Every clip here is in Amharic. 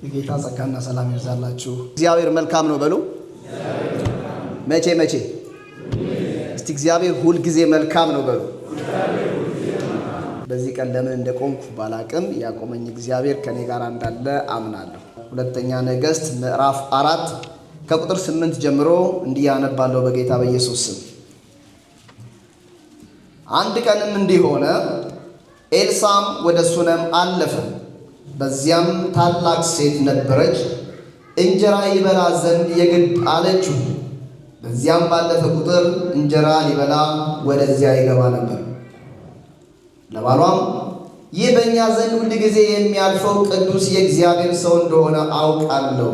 የጌታ ጸጋና ሰላም ይብዛላችሁ። እግዚአብሔር መልካም ነው በሉ። መቼ እስቲ እግዚአብሔር ሁል ጊዜ መልካም ነው በሉ። በዚህ ቀን ለምን እንደቆምኩ ባላቅም ያቆመኝ እግዚአብሔር ከኔ ጋር እንዳለ አምናለሁ። ሁለተኛ ነገሥት ምዕራፍ 4 ከቁጥር 8 ጀምሮ እንዲህ ያነባለሁ በጌታ በኢየሱስ ስም። አንድ ቀንም እንዲህ ሆነ፣ ኤልሳም ወደ ሱነም አለፈ። በዚያም ታላቅ ሴት ነበረች፣ እንጀራ ይበላ ዘንድ የግድ አለችው። በዚያም ባለፈ ቁጥር እንጀራ ሊበላ ወደዚያ ይገባ ነበር። ለባሏም ይህ በእኛ ዘንድ ሁል ጊዜ የሚያልፈው ቅዱስ የእግዚአብሔር ሰው እንደሆነ አውቃለሁ።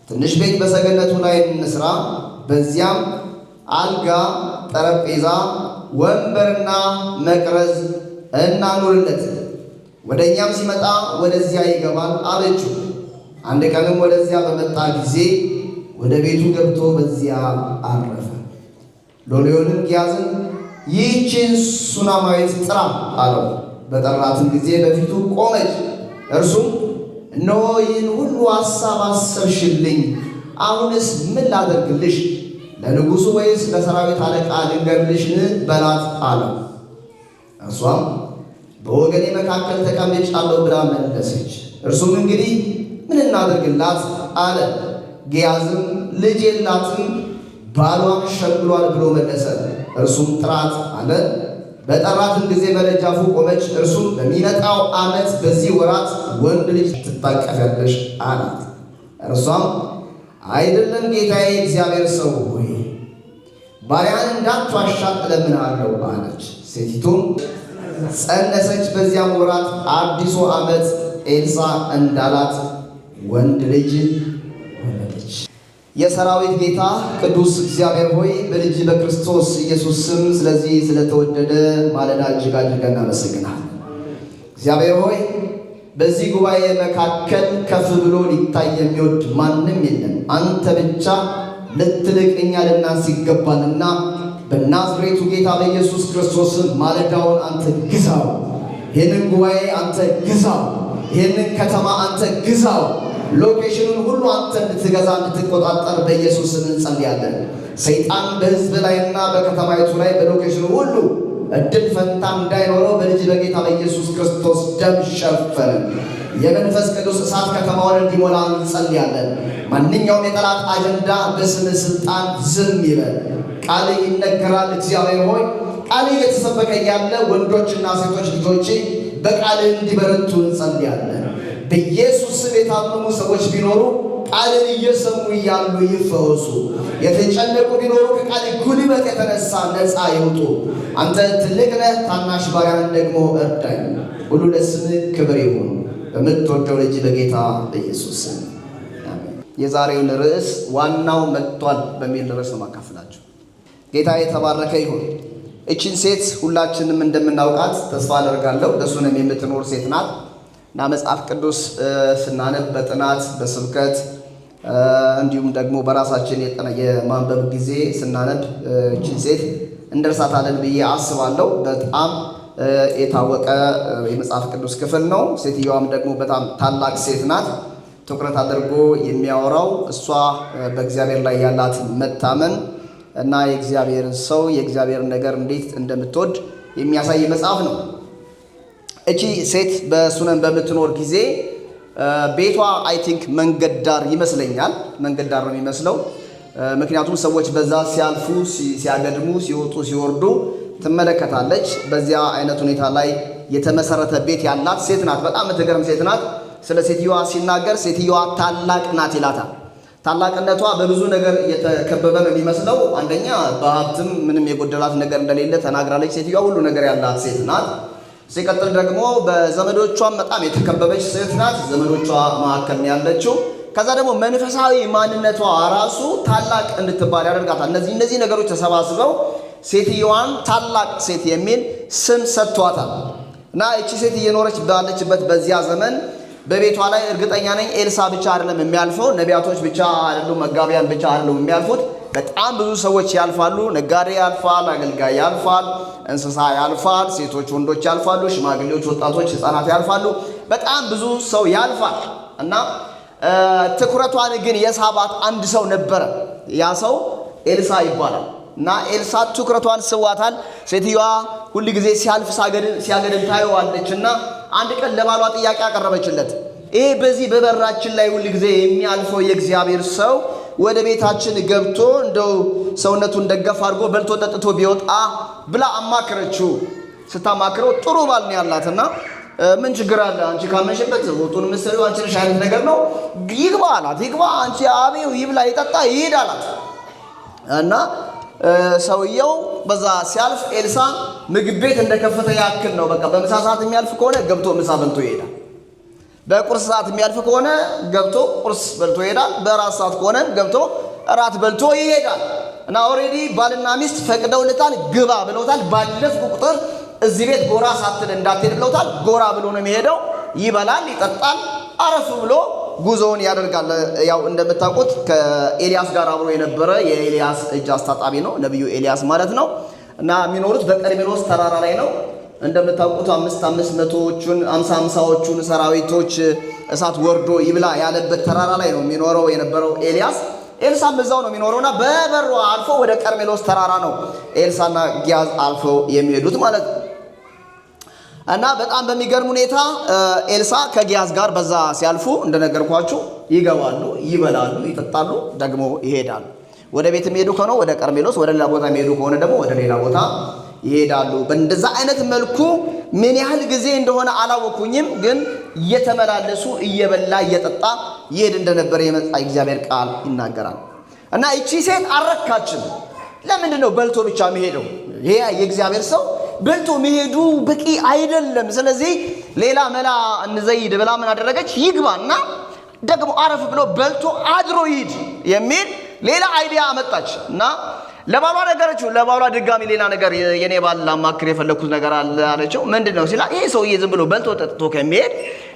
ትንሽ ቤት በሰገነቱ ላይ እንስራ፣ በዚያም አልጋ፣ ጠረጴዛ፣ ወንበርና መቅረዝ እናኑርለት፣ ወደ እኛም ሲመጣ ወደዚያ ይገባል አለችው። አንድ ቀንም ወደዚያ በመጣ ጊዜ ወደ ቤቱ ገብቶ በዚያ አረፈ። ሎሌውንም ግያዝን ይህችን ሱናማዊት ጥራ አለው። በጠራትም ጊዜ በፊቱ ቆመች። እርሱም እነሆ ይህን ሁሉ ሐሳብ አሰብሽልኝ፣ አሁንስ ምን ላደርግልሽ? ለንጉሡ ወይስ ለሰራዊት አለቃ ልንገርልሽን በላት አለው። እርሷም በወገኔ መካከል ተቀምጫለሁ ብላ መለሰች። እርሱም እንግዲህ ምን እናደርግላት አለ። ግያዝም ልጅ የላትም ባሏም ሸምግሏል ብሎ መለሰ። እርሱም ጥራት አለ። በጠራትም ጊዜ በደጃፉ ቆመች። እርሱም በሚመጣው ዓመት በዚህ ወራት ወንድ ልጅ ትታቀፊያለሽ አላት። እርሷም አይደለም ጌታዬ እግዚአብሔር ሰው ሆይ ባሪያን እንዳትዋሻት እለምንሃለሁ አለች። ሴቲቱም ጸነሰች። በዚያም ወራት አዲሱ ዓመት ኤልሳ እንዳላት ወንድ ልጅ ወለደች። የሰራዊት ጌታ ቅዱስ እግዚአብሔር ሆይ በልጅ በክርስቶስ ኢየሱስ ስም ስለዚህ ስለተወደደ ማለዳ እጅግ አድርገን እናመሰግናለን። እግዚአብሔር ሆይ በዚህ ጉባኤ መካከል ከፍ ብሎ ሊታይ የሚወድ ማንም የለም። አንተ ብቻ ልትልቅ እኛ ልናንስ ይገባልና በናዝሬቱ ጌታ በኢየሱስ ክርስቶስ ማለዳውን አንተ ግዛው። ይህንን ጉባኤ አንተ ግዛው። ይህንን ከተማ አንተ ግዛው። ሎኬሽኑን ሁሉ አንተ እንድትገዛ እንድትቆጣጠር በኢየሱስ ስም እንጸልያለን። ሰይጣን በሕዝብ ላይና በከተማይቱ ላይ በሎኬሽኑ ሁሉ እድል ፈንታ እንዳይኖረው በልጅ በጌታ በኢየሱስ ክርስቶስ ደም ሸፈንን። የመንፈስ ቅዱስ እሳት ከተማውን እንዲሞላ እንጸልያለን። ማንኛውም የጠላት አጀንዳ በስም ስልጣን ዝም ይበል። ቃል ይነገራል። እግዚአብሔር ሆይ ቃል እየተሰበከ ያለ ወንዶችና ሴቶች ልጆች በቃል እንዲበረቱ እንጸልያለን። በኢየሱስ ስም የታመሙ ሰዎች ቢኖሩ ቃልን እየሰሙ እያሉ ይፈወሱ። የተጨነቁ ቢኖሩ ከቃል ጉልበት የተነሳ ነፃ ይውጡ። አንተ ትልቅ ነህ፣ ታናሽ ባሪያን ደግሞ እርዳኝ። ሁሉ ለስምህ ክብር ይሁን በምትወደው ልጅ በጌታ በኢየሱስ ስም አሜን። የዛሬውን ርዕስ ዋናው መጥቷል በሚል ርዕስ ነው ማካፈላችሁ። ጌታ የተባረከ ይሁን። እቺን ሴት ሁላችንም እንደምናውቃት ተስፋ አደርጋለሁ። ለሱነም የምትኖር ሴት ናት እና መጽሐፍ ቅዱስ ስናነብ በጥናት በስብከት እንዲሁም ደግሞ በራሳችን የማንበብ ጊዜ ስናነብ እቺን ሴት እንደርሳታለን ብዬ አስባለሁ። በጣም የታወቀ የመጽሐፍ ቅዱስ ክፍል ነው። ሴትዮዋም ደግሞ በጣም ታላቅ ሴት ናት። ትኩረት አድርጎ የሚያወራው እሷ በእግዚአብሔር ላይ ያላት መታመን እና የእግዚአብሔርን ሰው የእግዚአብሔርን ነገር እንዴት እንደምትወድ የሚያሳይ መጽሐፍ ነው። እቺ ሴት በሱነም በምትኖር ጊዜ ቤቷ አይ ቲንክ መንገድ ዳር ይመስለኛል። መንገድ ዳር ነው የሚመስለው። ምክንያቱም ሰዎች በዛ ሲያልፉ ሲያገድሙ ሲወጡ ሲወርዱ ትመለከታለች። በዚያ አይነት ሁኔታ ላይ የተመሰረተ ቤት ያላት ሴት ናት። በጣም የምትገርም ሴት ናት። ስለ ሴትዮዋ ሲናገር ሴትዮዋ ታላቅ ናት ይላታል። ታላቅነቷ በብዙ ነገር የተከበበ ነው የሚመስለው። አንደኛ በሀብትም ምንም የጎደላት ነገር እንደሌለ ተናግራለች። ሴትዮዋ ሁሉ ነገር ያላት ሴት ናት። ሲቀጥል ደግሞ በዘመዶቿም በጣም የተከበበች ሴት ናት። ዘመዶቿ መካከል ነው ያለችው። ከዛ ደግሞ መንፈሳዊ ማንነቷ ራሱ ታላቅ እንድትባል ያደርጋታል። እነዚህ ነገሮች ተሰባስበው ሴትዮዋን ታላቅ ሴት የሚል ስም ሰጥቷታል። እና እቺ ሴት እየኖረች ባለችበት በዚያ ዘመን በቤቷ ላይ እርግጠኛ ነኝ ኤልሳ ብቻ አይደለም የሚያልፈው፣ ነቢያቶች ብቻ አይደሉም፣ መጋቢያን ብቻ አይደሉም የሚያልፉት። በጣም ብዙ ሰዎች ያልፋሉ። ነጋዴ ያልፋል፣ አገልጋይ ያልፋል፣ እንስሳ ያልፋል፣ ሴቶች ወንዶች ያልፋሉ፣ ሽማግሌዎች፣ ወጣቶች፣ ህፃናት ያልፋሉ። በጣም ብዙ ሰው ያልፋል እና ትኩረቷን ግን የሳባት አንድ ሰው ነበረ። ያ ሰው ኤልሳ ይባላል። እና ኤልሳ ትኩረቷን ስዋታል። ሴትዮዋ ሁሉ ጊዜ ሲያልፍ ሲያገድል ታየዋለች። እና አንድ ቀን ለባሏ ጥያቄ አቀረበችለት። ይሄ በዚህ በበራችን ላይ ሁሉ ጊዜ የሚያልፈው የእግዚአብሔር ሰው ወደ ቤታችን ገብቶ እንደው ሰውነቱን ደገፍ አድርጎ በልቶ ጠጥቶ ቢወጣ ብላ አማከረችው። ስታማክረው ጥሩ ባል ነው ያላትና ምን ችግር አለ አንቺ ካመንሽበት ወጡን መስሪው አንቺ ነሽ አይነት ነገር ነው። ይግባ አላት። ይግባ አንቺ አቤው ይብላ ይጠጣ ይሄድ አላት። እና ሰውየው በዛ ሲያልፍ ኤልሳ ምግብ ቤት እንደከፈተ ያክል ነው። በቃ በምሳ ሰዓት የሚያልፍ ከሆነ ገብቶ ምሳ በልቶ ይሄዳል። በቁርስ ሰዓት የሚያልፍ ከሆነ ገብቶ ቁርስ በልቶ ይሄዳል። በራት ሰዓት ከሆነ ገብቶ እራት በልቶ ይሄዳል። እና ኦሬዲ ባልና ሚስት ፈቅደውለታል፣ ግባ ብለውታል። ባለፍ ቁጥር እዚህ ቤት ጎራ ሳትል እንዳትሄድ ብለውታል። ጎራ ብሎ ነው የሚሄደው። ይበላል፣ ይጠጣል፣ አረፍ ብሎ ጉዞውን ያደርጋል። ያው እንደምታውቁት ከኤልያስ ጋር አብሮ የነበረ የኤልያስ እጅ አስታጣቢ ነው፣ ነብዩ ኤልያስ ማለት ነው። እና የሚኖሩት በቀርሜሎስ ተራራ ላይ ነው። እንደምታውቁት 500ዎቹን 50ዎቹን ሰራዊቶች እሳት ወርዶ ይብላ ያለበት ተራራ ላይ ነው የሚኖረው የነበረው ኤልያስ። ኤልሳም እዛው ነው የሚኖረውና በበሩ አልፎ ወደ ቀርሜሎስ ተራራ ነው ኤልሳና ጊያዝ አልፎ የሚሄዱት ማለት ነው። እና በጣም በሚገርም ሁኔታ ኤልሳ ከጊያዝ ጋር በዛ ሲያልፉ እንደነገርኳችሁ ይገባሉ፣ ይበላሉ፣ ይጠጣሉ፣ ደግሞ ይሄዳሉ። ወደ ቤት የሚሄዱ ከሆነ ወደ ቀርሜሎስ፣ ወደ ሌላ ቦታ የሚሄዱ ከሆነ ደግሞ ወደ ሌላ ቦታ ይሄዳሉ። በእንደዛ አይነት መልኩ ምን ያህል ጊዜ እንደሆነ አላወኩኝም፣ ግን እየተመላለሱ እየበላ እየጠጣ ይሄድ እንደነበረ የመጣ እግዚአብሔር ቃል ይናገራል። እና እቺ ሴት አረካችም። ለምንድን ነው በልቶ ብቻ የሚሄደው? ይሄ የእግዚአብሔር ሰው በልቶ መሄዱ በቂ አይደለም። ስለዚህ ሌላ መላ እንዘይድ ብላ ምን አደረገች? ይግባና ደግሞ አረፍ ብሎ በልቶ አድሮ ይሄድ የሚል ሌላ አይዲያ አመጣች። እና ለባሏ ነገረችው። ለባሏ ድጋሚ ሌላ ነገር የኔ ባል ላማክር የፈለኩት ነገር አለ አለችው። ምንድነው ሲላ ይሄ ሰውዬ ዝም ብሎ በልቶ ጠጥቶ ከሚሄድ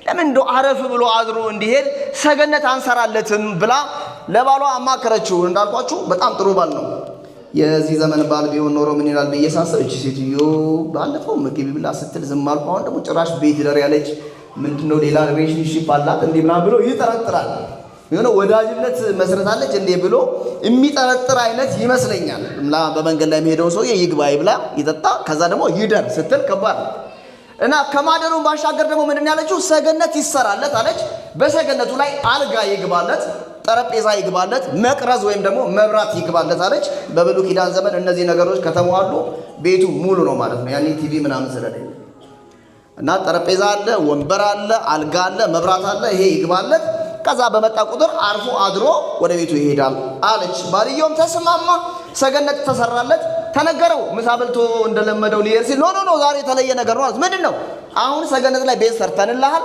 ለምን እንደው አረፍ ብሎ አድሮ እንዲሄድ ሰገነት አንሰራለትም ብላ ለባሏ አማከረችው። እንዳልኳችሁ በጣም ጥሩ ባል ነው። የዚህ ዘመን ባል ቢሆን ኖሮ ምን ይላል ብዬ ሳስብ እቺ ሴትዮ ባለፈው ምግብ ብላ ስትል ዝም አልኩ፣ አሁን ደግሞ ጭራሽ ቤት ይደር ያለች ምንድነው ሌላ ሪሌሽንሺፕ አላት እንዴ ምናምን ብሎ ይጠረጥራል። የሆነ ወዳጅነት መስረታለች እንዴ ብሎ የሚጠረጥር አይነት ይመስለኛል። በመንገድ ላይ የሚሄደው ሰውዬ ይግባ ይብላ ይጠጣ ከዛ ደግሞ ይደር ስትል ከባድ ነው። እና ከማደሩን ባሻገር ደግሞ ምንድን ያለችው ሰገነት ይሰራለት አለች። በሰገነቱ ላይ አልጋ ይግባለት፣ ጠረጴዛ ይግባለት፣ መቅረዝ ወይም ደግሞ መብራት ይግባለት አለች። በብሉይ ኪዳን ዘመን እነዚህ ነገሮች ከተሟሉ ቤቱ ሙሉ ነው ማለት ነው። ያኔ ቲቪ ምናምን ስለሌለ እና ጠረጴዛ አለ፣ ወንበር አለ፣ አልጋ አለ፣ መብራት አለ። ይሄ ይግባለት። ከዛ በመጣ ቁጥር አርፎ አድሮ ወደ ቤቱ ይሄዳል አለች። ባልየውም ተስማማ። ሰገነት ተሰራለት፣ ተነገረው። ምሳ በልቶ እንደለመደው ሊሄድ ሲል ኖ ዛሬ የተለየ ነገር ነው ማለት ምንድን ነው? አሁን ሰገነት ላይ ቤት ሰርተንልሃል።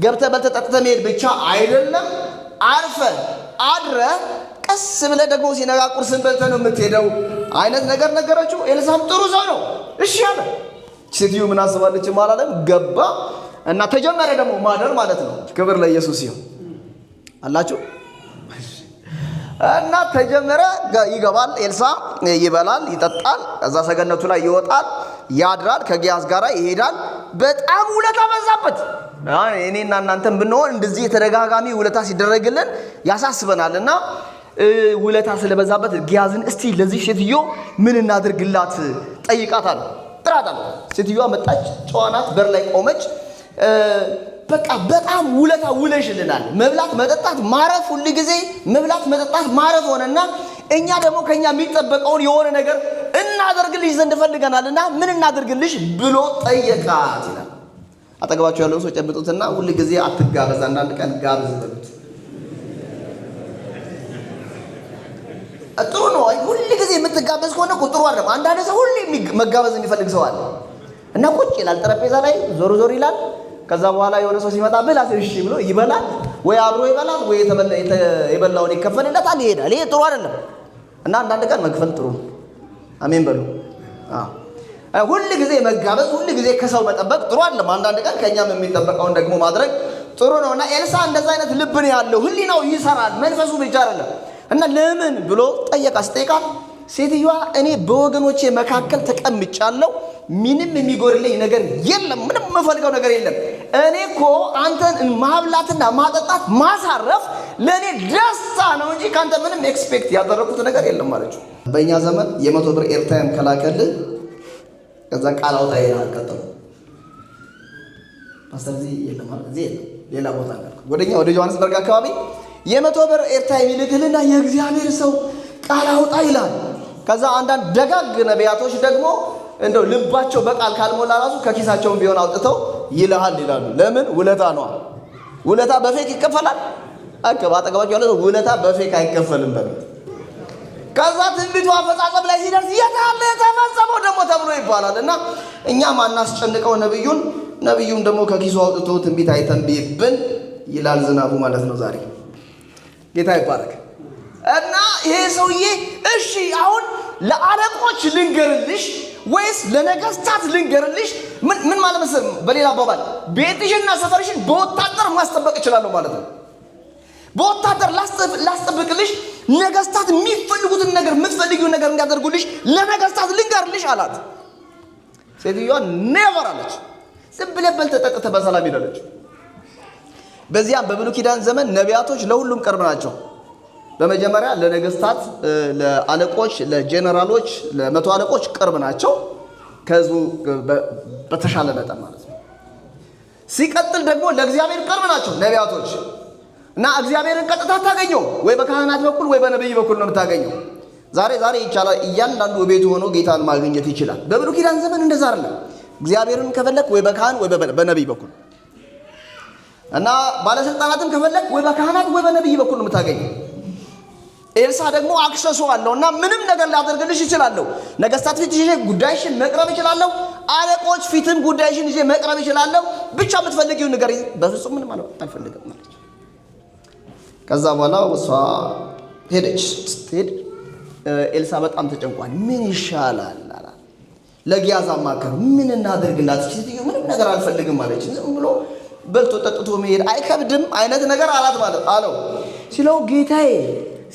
ገብተህ በልተህ ጠጥተህ መሄድ ብቻ አይደለም፣ አርፈ አድረ ቀስ ብለህ ደግሞ ሲነጋ ቁርስን በልተህ ነው የምትሄደው አይነት ነገር ነገረችው። ኤልሳም ጥሩ ሰው ነው እሺ አለ። ሴትዮ ምን አስባለች ማለትም ገባ እና ተጀመረ ደግሞ ማደር ማለት ነው። ክብር ለኢየሱስ ይሁን አላችሁ። እና ተጀመረ። ይገባል ኤልሳ፣ ይበላል፣ ይጠጣል፣ ከዛ ሰገነቱ ላይ ይወጣል፣ ያድራል፣ ከጊያዝ ጋር ይሄዳል። በጣም ውለታ በዛበት። እኔና እናንተም ብንሆን እንደዚህ የተደጋጋሚ ውለታ ሲደረግልን ያሳስበናልና ውለታ ስለበዛበት ጊያዝን እስቲ ለዚህ ሴትዮ ምን እናድርግላት ጠይቃታል፣ ጥራታል። ሴትዮዋ መጣች፣ ጨዋናት፣ በር ላይ ቆመች። በቃ በጣም ውለታ ውለሽልናል። መብላት መጠጣት ማረፍ፣ ሁሉ ጊዜ መብላት መጠጣት ማረፍ ሆነና እኛ ደግሞ ከኛ የሚጠበቀውን የሆነ ነገር እናደርግልሽ ዘንድ ፈልገናልና ምን እናደርግልሽ ብሎ ጠየቃት ይላል። አጠገባቸው ያለው ሰው ጨብጡትና ሁሉ ጊዜ አትጋበዝ፣ አንዳንድ ቀን ጋብዝ በሉት። ጥሩ ነው። ሁሉ ጊዜ የምትጋበዝ ከሆነ ጥሩ አይደለም። አንዳንድ ሰው ሁሉ መጋበዝ የሚፈልግ ሰው አለ እና ቁጭ ይላል ጠረጴዛ ላይ ዞር ዞር ይላል። ከዛ በኋላ የሆነ ሰው ሲመጣ ብላ እሺ ብሎ ይበላል፣ ወይ አብሮ ይበላል፣ ወይ የበላውን ይከፈልለታል፣ ይሄዳል። ይሄ ጥሩ አይደለም እና አንዳንድ ቀን መክፈል ጥሩ ነው። አሜን በሉ። ሁሉ ጊዜ መጋበዝ፣ ሁሉ ጊዜ ከሰው መጠበቅ ጥሩ አይደለም። አንዳንድ ቀን ከኛም የሚጠበቀውን ደግሞ ማድረግ ጥሩ ነው እና ኤልሳ እንደዛ አይነት ልብ ነው ያለው። ህሊናው ይሰራል፣ መንፈሱ ብቻ አይደለም። እና ለምን ብሎ ጠየቃት። ሴትዮዋ እኔ በወገኖቼ መካከል ተቀምጫለሁ፣ ምንም የሚጎርልኝ ነገር የለም፣ ምንም የምፈልገው ነገር የለም። እኔ እኮ አንተን ማብላትና ማጠጣት ማሳረፍ ለእኔ ደስታ ነው እንጂ ከአንተ ምንም ኤክስፔክት ያደረኩት ነገር የለም አለችው። በእኛ ዘመን 100 ብር ኤርታይም ከላከልህ ከዛ ቃል አውጣ ይላል። ቀጥሎ ፓስተር እዚህ የለም ማለት እዚህ የለም ሌላ ቦታ ነው። ወደኛ ወደ ጆሐንስበርግ አካባቢ 100 ብር ኤርታይም ይልክልና የእግዚአብሔር ሰው ቃል አውጣ ይላል። ከዛ አንዳንድ ደጋግ ነቢያቶች ደግሞ እንደው ልባቸው በቃል ካልሞላ ራሱ ከኪሳቸውን ቢሆን አውጥተው ይልሃል ይላሉ። ለምን? ውለታ ነው። ውለታ በፌክ ይከፈላል? አጠገባቸው ያለው ውለታ በፌክ አይከፈልም በል። ከዛ ትንቢቱ አፈጻጸም ላይ ሲደርስ የታለ የተፈጸመው ደግሞ ተብሎ ይባላል። እና እኛም አናስጨንቀው ነብዩም ደግሞ ከኪሱ አውጥቶ ትንቢት አይተንብይብን ይላል ዝናቡ ማለት ነው ዛሬ። ጌታ ይባረክ። እና ይሄ ሰውዬ እሺ አሁን ለአለቆች ልንገርልሽ ወይስ ለነገስታት ልንገርልሽ? ምን ማለት መሰለህ? በሌላ አባባል ቤትሽና ሰፈርሽን በወታደር ማስጠበቅ እችላለሁ ማለት ነው። በወታደር ላስጠብቅልሽ፣ ነገስታት የሚፈልጉትን ነገር የምትፈልጊውን ነገር እንዲያደርጉልሽ ለነገስታት ልንገርልሽ አላት። ሴትዮዋ ኔቨር አለች። ዝም ብለህ በልተህ ጠጥተህ በሰላም ሄዳለች። በዚያም በብሉይ ኪዳን ዘመን ነቢያቶች ለሁሉም ቅርብ ናቸው። በመጀመሪያ ለነገስታት፣ ለአለቆች፣ ለጄኔራሎች፣ ለመቶ አለቆች ቅርብ ናቸው ከህዝቡ በተሻለ መጠን ማለት ነው። ሲቀጥል ደግሞ ለእግዚአብሔር ቅርብ ናቸው ነቢያቶች። እና እግዚአብሔርን ቀጥታ ታገኘው ወይ በካህናት በኩል ወይ በነብይ በኩል ነው የምታገኘው። ዛሬ ይቻላል፣ እያንዳንዱ ቤቱ ሆኖ ጌታን ማግኘት ይችላል። በብሉይ ኪዳን ዘመን እንደዛ አይደለም። እግዚአብሔርን ከፈለክ ወይ በካህን ወይ በነብይ በኩል እና ባለስልጣናትን ከፈለክ ወይ በካህናት ወይ በነብይ በኩል ነው የምታገኘው። ኤልሳ ደግሞ አክሰሱ አለው እና ምንም ነገር ላደርግልሽ ይችላለሁ። ነገስታት ፊት ይዤ ጉዳይሽን መቅረብ ይችላለሁ። አለቆች ፊትም ጉዳይሽን ይዤ መቅረብ ይችላለሁ። ብቻ የምትፈልጊው ነገር በፍጹም ምንም አልፈልግም ማለት። ከዛ በኋላ እሷ ሄደች። ስትሄድ ኤልሳ በጣም ተጨንቋል። ምን ይሻላል አላ ለጊያዝ አማከሩ። ምን እናደርግላት? ሴትዮ ምንም ነገር አልፈልግም ማለች። ዝም ብሎ በልቶ ጠጥቶ መሄድ አይከብድም አይነት ነገር አላት ማለት አለው። ሲለው ጌታዬ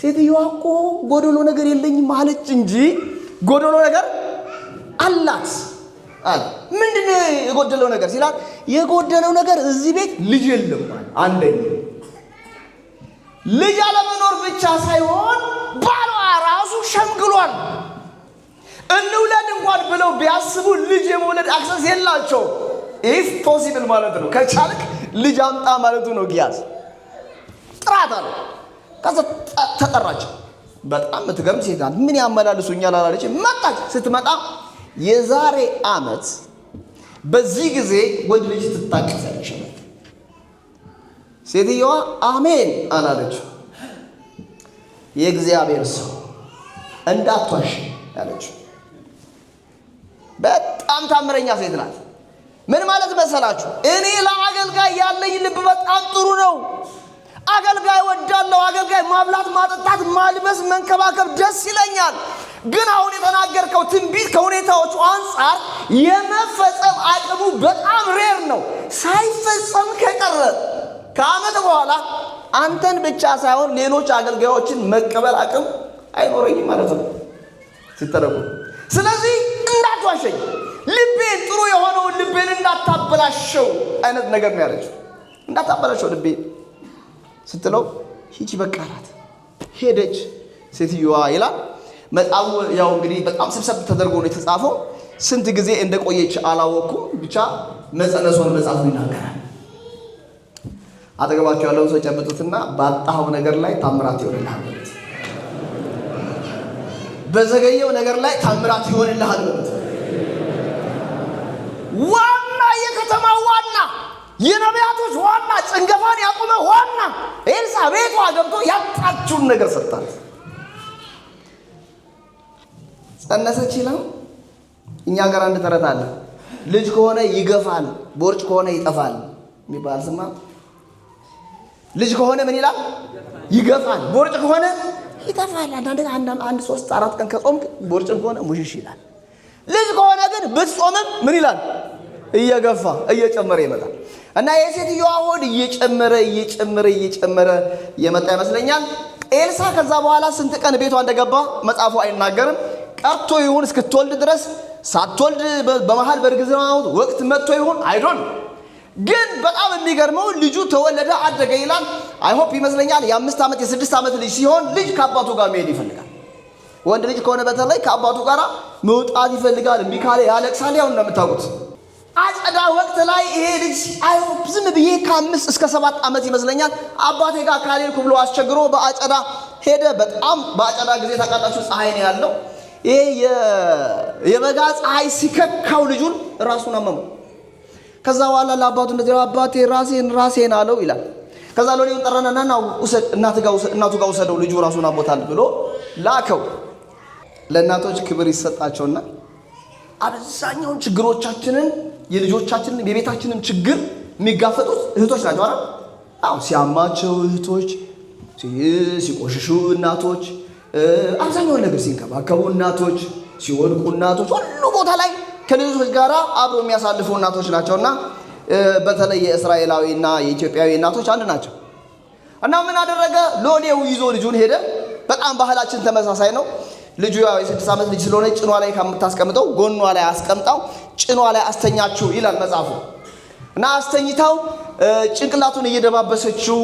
ሴትዮዋ እኮ ጎደሎ ነገር የለኝም ማለች እንጂ ጎደሎ ነገር አላት አለ። ምንድነው የጎደለው ነገር ሲላት፣ የጎደለው ነገር እዚህ ቤት ልጅ የለም ማለት። አንደኛ ልጅ አለመኖር ብቻ ሳይሆን ባሏ ራሱ ሸምግሏል። እንውለድ እንኳን ብለው ቢያስቡ ልጅ የመውለድ አክሰስ የላቸው። ኢፍ ፖሲብል ማለት ነው። ከቻልክ ልጅ አምጣ ማለቱ ነው። ጊያዝ ጥራት አለ። ከዛ ተጠራች። በጣም የምትገርም ሴት ናት። ምን ያመላልሱኛል አላለች። መጣች። ስትመጣ የዛሬ ዓመት በዚህ ጊዜ ወንድ ልጅ ትታቀሳለች። ሴትዮዋ አሜን አላለች። የእግዚአብሔር ሰው እንዳትዋሽ ያለች በጣም ታምረኛ ሴት ናት። ምን ማለት መሰላችሁ? እኔ ለአገልጋይ ያለኝ ልብ በጣም ጥሩ ነው። አገልጋይ ወዳለው አገልጋይ ማብላት፣ ማጠጣት፣ ማልበስ፣ መንከባከብ ደስ ይለኛል። ግን አሁን የተናገርከው ትንቢት ከሁኔታዎቹ አንጻር የመፈጸም አቅሙ በጣም ሬር ነው። ሳይፈጸም ከቀረ ከዓመት በኋላ አንተን ብቻ ሳይሆን ሌሎች አገልጋዮችን መቀበል አቅም አይኖረኝም ማለት ነው ሲተረጉ። ስለዚህ እንዳትዋሸኝ፣ ልቤን ጥሩ የሆነውን ልቤን እንዳታበላሸው አይነት ነገር ነው ያለችው። እንዳታበላሸው ልቤን ስትለው ሂጂ በቃ አላት። ሄደች ሴትዮዋ ይላል መጽሐፉ። ያው እንግዲህ በጣም ስብሰብ ተደርጎ ነው የተጻፈው። ስንት ጊዜ እንደቆየች አላወኩም። ብቻ መጸነሷን መጽሐፉ ይናገራል። አጠገባቸው ያለውን ሰው ጨብጡትና ባጣኸው ነገር ላይ ታምራት ይሆንልሃል ማለት፣ በዘገየው ነገር ላይ ታምራት ይሆንልሃል ማለት። ዋና የከተማ ዋና የነቢያቶች ዋና ጭንገፋን ያቆመ ዋና ኤልሳ ቤቷ ገብቶ ያጣችውን ነገር ሰጣት። ጸነሰች ይላል። እኛ ጋር አንድ ተረት አለ። ልጅ ከሆነ ይገፋል፣ ቦርጭ ከሆነ ይጠፋል የሚባል ስማ። ልጅ ከሆነ ምን ይላል? ይገፋል። ቦርጭ ከሆነ ይጠፋል። አንድ 3-4 ቀን ከጾምክ ቦርጭም ከሆነ ሙሽሽ ይላል። ልጅ ከሆነ ግን ብትጾምም ምን ይላል? እየገፋ እየጨመረ ይመጣል። እና የሴትዮዋ ሆድ እየጨመረ የመጣ ይመስለኛል። ኤልሳ ከዛ በኋላ ስንት ቀን ቤቷ እንደገባ መጽሐፉ አይናገርም። ቀርቶ ይሁን እስክትወልድ ድረስ ሳትወልድ በመሃል በእርግዝናው ወቅት መጥቶ ይሆን አይዶን። ግን በጣም የሚገርመው ልጁ ተወለደ አደገ ይላል። አይሆፕ ይመስለኛል የ5 ዓመት የ6 ዓመት ልጅ ሲሆን ልጅ ከአባቱ ጋር መሄድ ይፈልጋል። ወንድ ልጅ ከሆነ በተለይ ከአባቱ ጋር መውጣት ይፈልጋል። እምቢ ካለ ያለቅሳል። ያው እንደምታውቁት አጨዳ ወቅት ላይ ይሄ ልጅ አይሆፕ ዝም ብዬ ከ5 እስከ 7 ዓመት ይመስለኛል አባቴ ጋር ካልሄድኩ ብሎ አስቸግሮ በአጨዳ ሄደ። በጣም በአጨዳ ጊዜ ታውቃላችሁ ፀሐይ ነው ያለው። ይሄ የበጋ ፀሐይ ሲከካው ልጁን ራሱን አመመው። ከዛ በኋላ ለአባቱ እንደዚህ አባቴ ራሴን አለው ይላል። ከዛ ሎሌውን ጠራናና እናቱ ጋር ወሰደው ልጁ ራሱን አሞታል ብሎ ላከው። ለእናቶች ክብር ይሰጣቸውና አብዛኛውን ችግሮቻችንን የልጆቻችንን የቤታችንን ችግር የሚጋፈጡት እህቶች ናቸው አይደል? አዎ ሲያማቸው እህቶች፣ ሲቆሽሹ እናቶች፣ አብዛኛውን ነገር ሲንከባከቡ እናቶች፣ ሲወድቁ እናቶች፣ ሁሉ ቦታ ላይ ከልጆች ጋር አብሮ የሚያሳልፉ እናቶች ናቸውና በተለይ የእስራኤላዊና የኢትዮጵያዊ እናቶች አንድ ናቸው። እና ምን አደረገ? ሎሌው ይዞ ልጁን ሄደ። በጣም ባህላችን ተመሳሳይ ነው። ልጁ ያው የ6 ዓመት ልጅ ስለሆነ ጭኗ ላይ ከምታስቀምጠው ጎኗ ላይ አስቀምጣው ጭኗ ላይ አስተኛችው ይላል መጽሐፉ። እና አስተኝታው ጭንቅላቱን እየደባበሰችው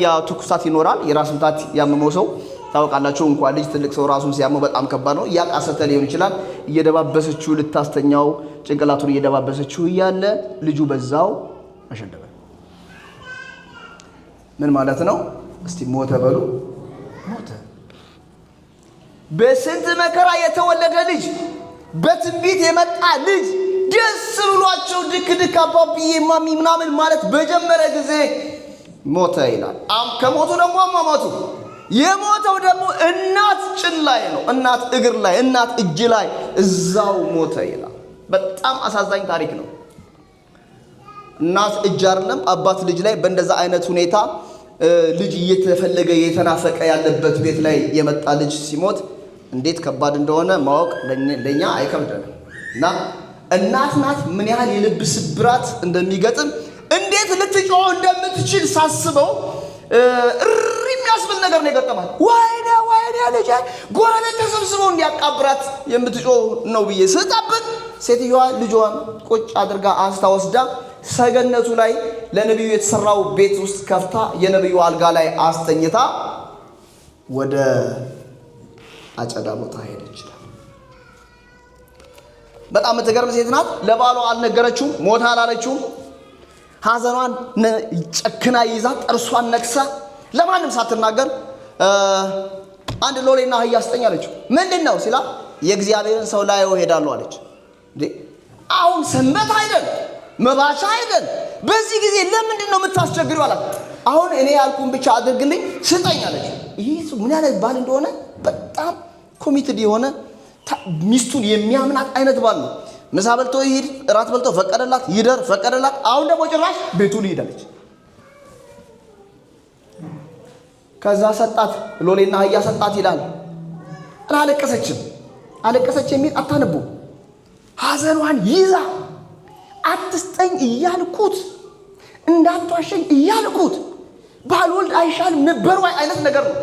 ያ ትኩሳት ይኖራል። የራስ ምታት ያመመው ሰው ታውቃላችሁ። እንኳን ልጅ ትልቅ ሰው ራሱን ሲያመው በጣም ከባድ ነው። ያቃሰተ ሊሆን ይችላል። እየደባበሰችው ልታስተኛው ጭንቅላቱን እየደባበሰችው እያለ ልጁ በዛው አሸደበ። ምን ማለት ነው? እስቲ ሞተ በሉ። ሞተ። በስንት መከራ የተወለደ ልጅ፣ በትንቢት የመጣ ልጅ ደስ ብሏቸው ድክ አባብዬ ማሚ ምናምን ማለት በጀመረ ጊዜ ሞተ ይላል። ከሞቱ ደግሞ አሟሟቱ የሞተው ደግሞ እናት ጭን ላይ ነው፣ እናት እግር ላይ፣ እናት እጅ ላይ እዛው ሞተ ይላል። በጣም አሳዛኝ ታሪክ ነው። እናት እጅ አይደለም አባት ልጅ ላይ በእንደዛ አይነት ሁኔታ ልጅ እየተፈለገ እየተናፈቀ ያለበት ቤት ላይ የመጣ ልጅ ሲሞት እንዴት ከባድ እንደሆነ ማወቅ ለኛ አይከብደንም። እና እናት ናት ምን ያህል የልብ ስብራት እንደሚገጥም እንዴት ልትጮህ እንደምትችል ሳስበው የሚያስብል ነገር ነው የገጠማት። ወይኔ ልጅ ጎረቤት ተሰብስበው እንዲያቃብራት የምትጮህ ነው ብዬ ስጠብቅ ሴትዮዋ ልጇን ቁጭ አድርጋ አንስታ ወስዳ ሰገነቱ ላይ ለነብዩ የተሰራው ቤት ውስጥ ከፍታ የነብዩ አልጋ ላይ አስተኝታ ወደ አጨዳ ቦታ ሄደች። በጣም የምትገርም ሴት ናት። ለባሏ አልነገረችውም፣ ሞታ አላለችውም። ሐዘኗን ጨክና ይዛ ጥርሷን ነክሳ ለማንም ሳትናገር አንድ ሎሌና አህያ ስጠኝ አለችው። ምንድነው ሲላ የእግዚአብሔርን ሰው ላይ ሄዳለሁ አለች። እንዴ አሁን ሰንበት አይደል መባቻ አይደል? በዚህ ጊዜ ለምንድን ነው የምታስቸግሪው አላት። አሁን እኔ ያልኩን ብቻ አድርግልኝ ስጠኝ አለች። ይህ ምን ያለ ባል እንደሆነ በጣም ኮሚትድ የሆነ ሚስቱን የሚያምናት አይነት ባል ነው። ምሳ በልቶ ይሄድ፣ እራት በልቶ ፈቀደላት፣ ይደር ፈቀደላት። አሁን ደግሞ ጭራሽ ቤቱን ይሄዳለች። ከዛ ሰጣት፣ ሎሌና አህያ ሰጣት ይላል። አላለቀሰችም። አለቀሰች የሚል አታነቡ። ሐዘኗን ይዛ አትስጠኝ እያልኩት እንዳትዋሸኝ እያልኩት ባልወልድ አይሻልም ነበር ወይ አይነት ነገር ነው።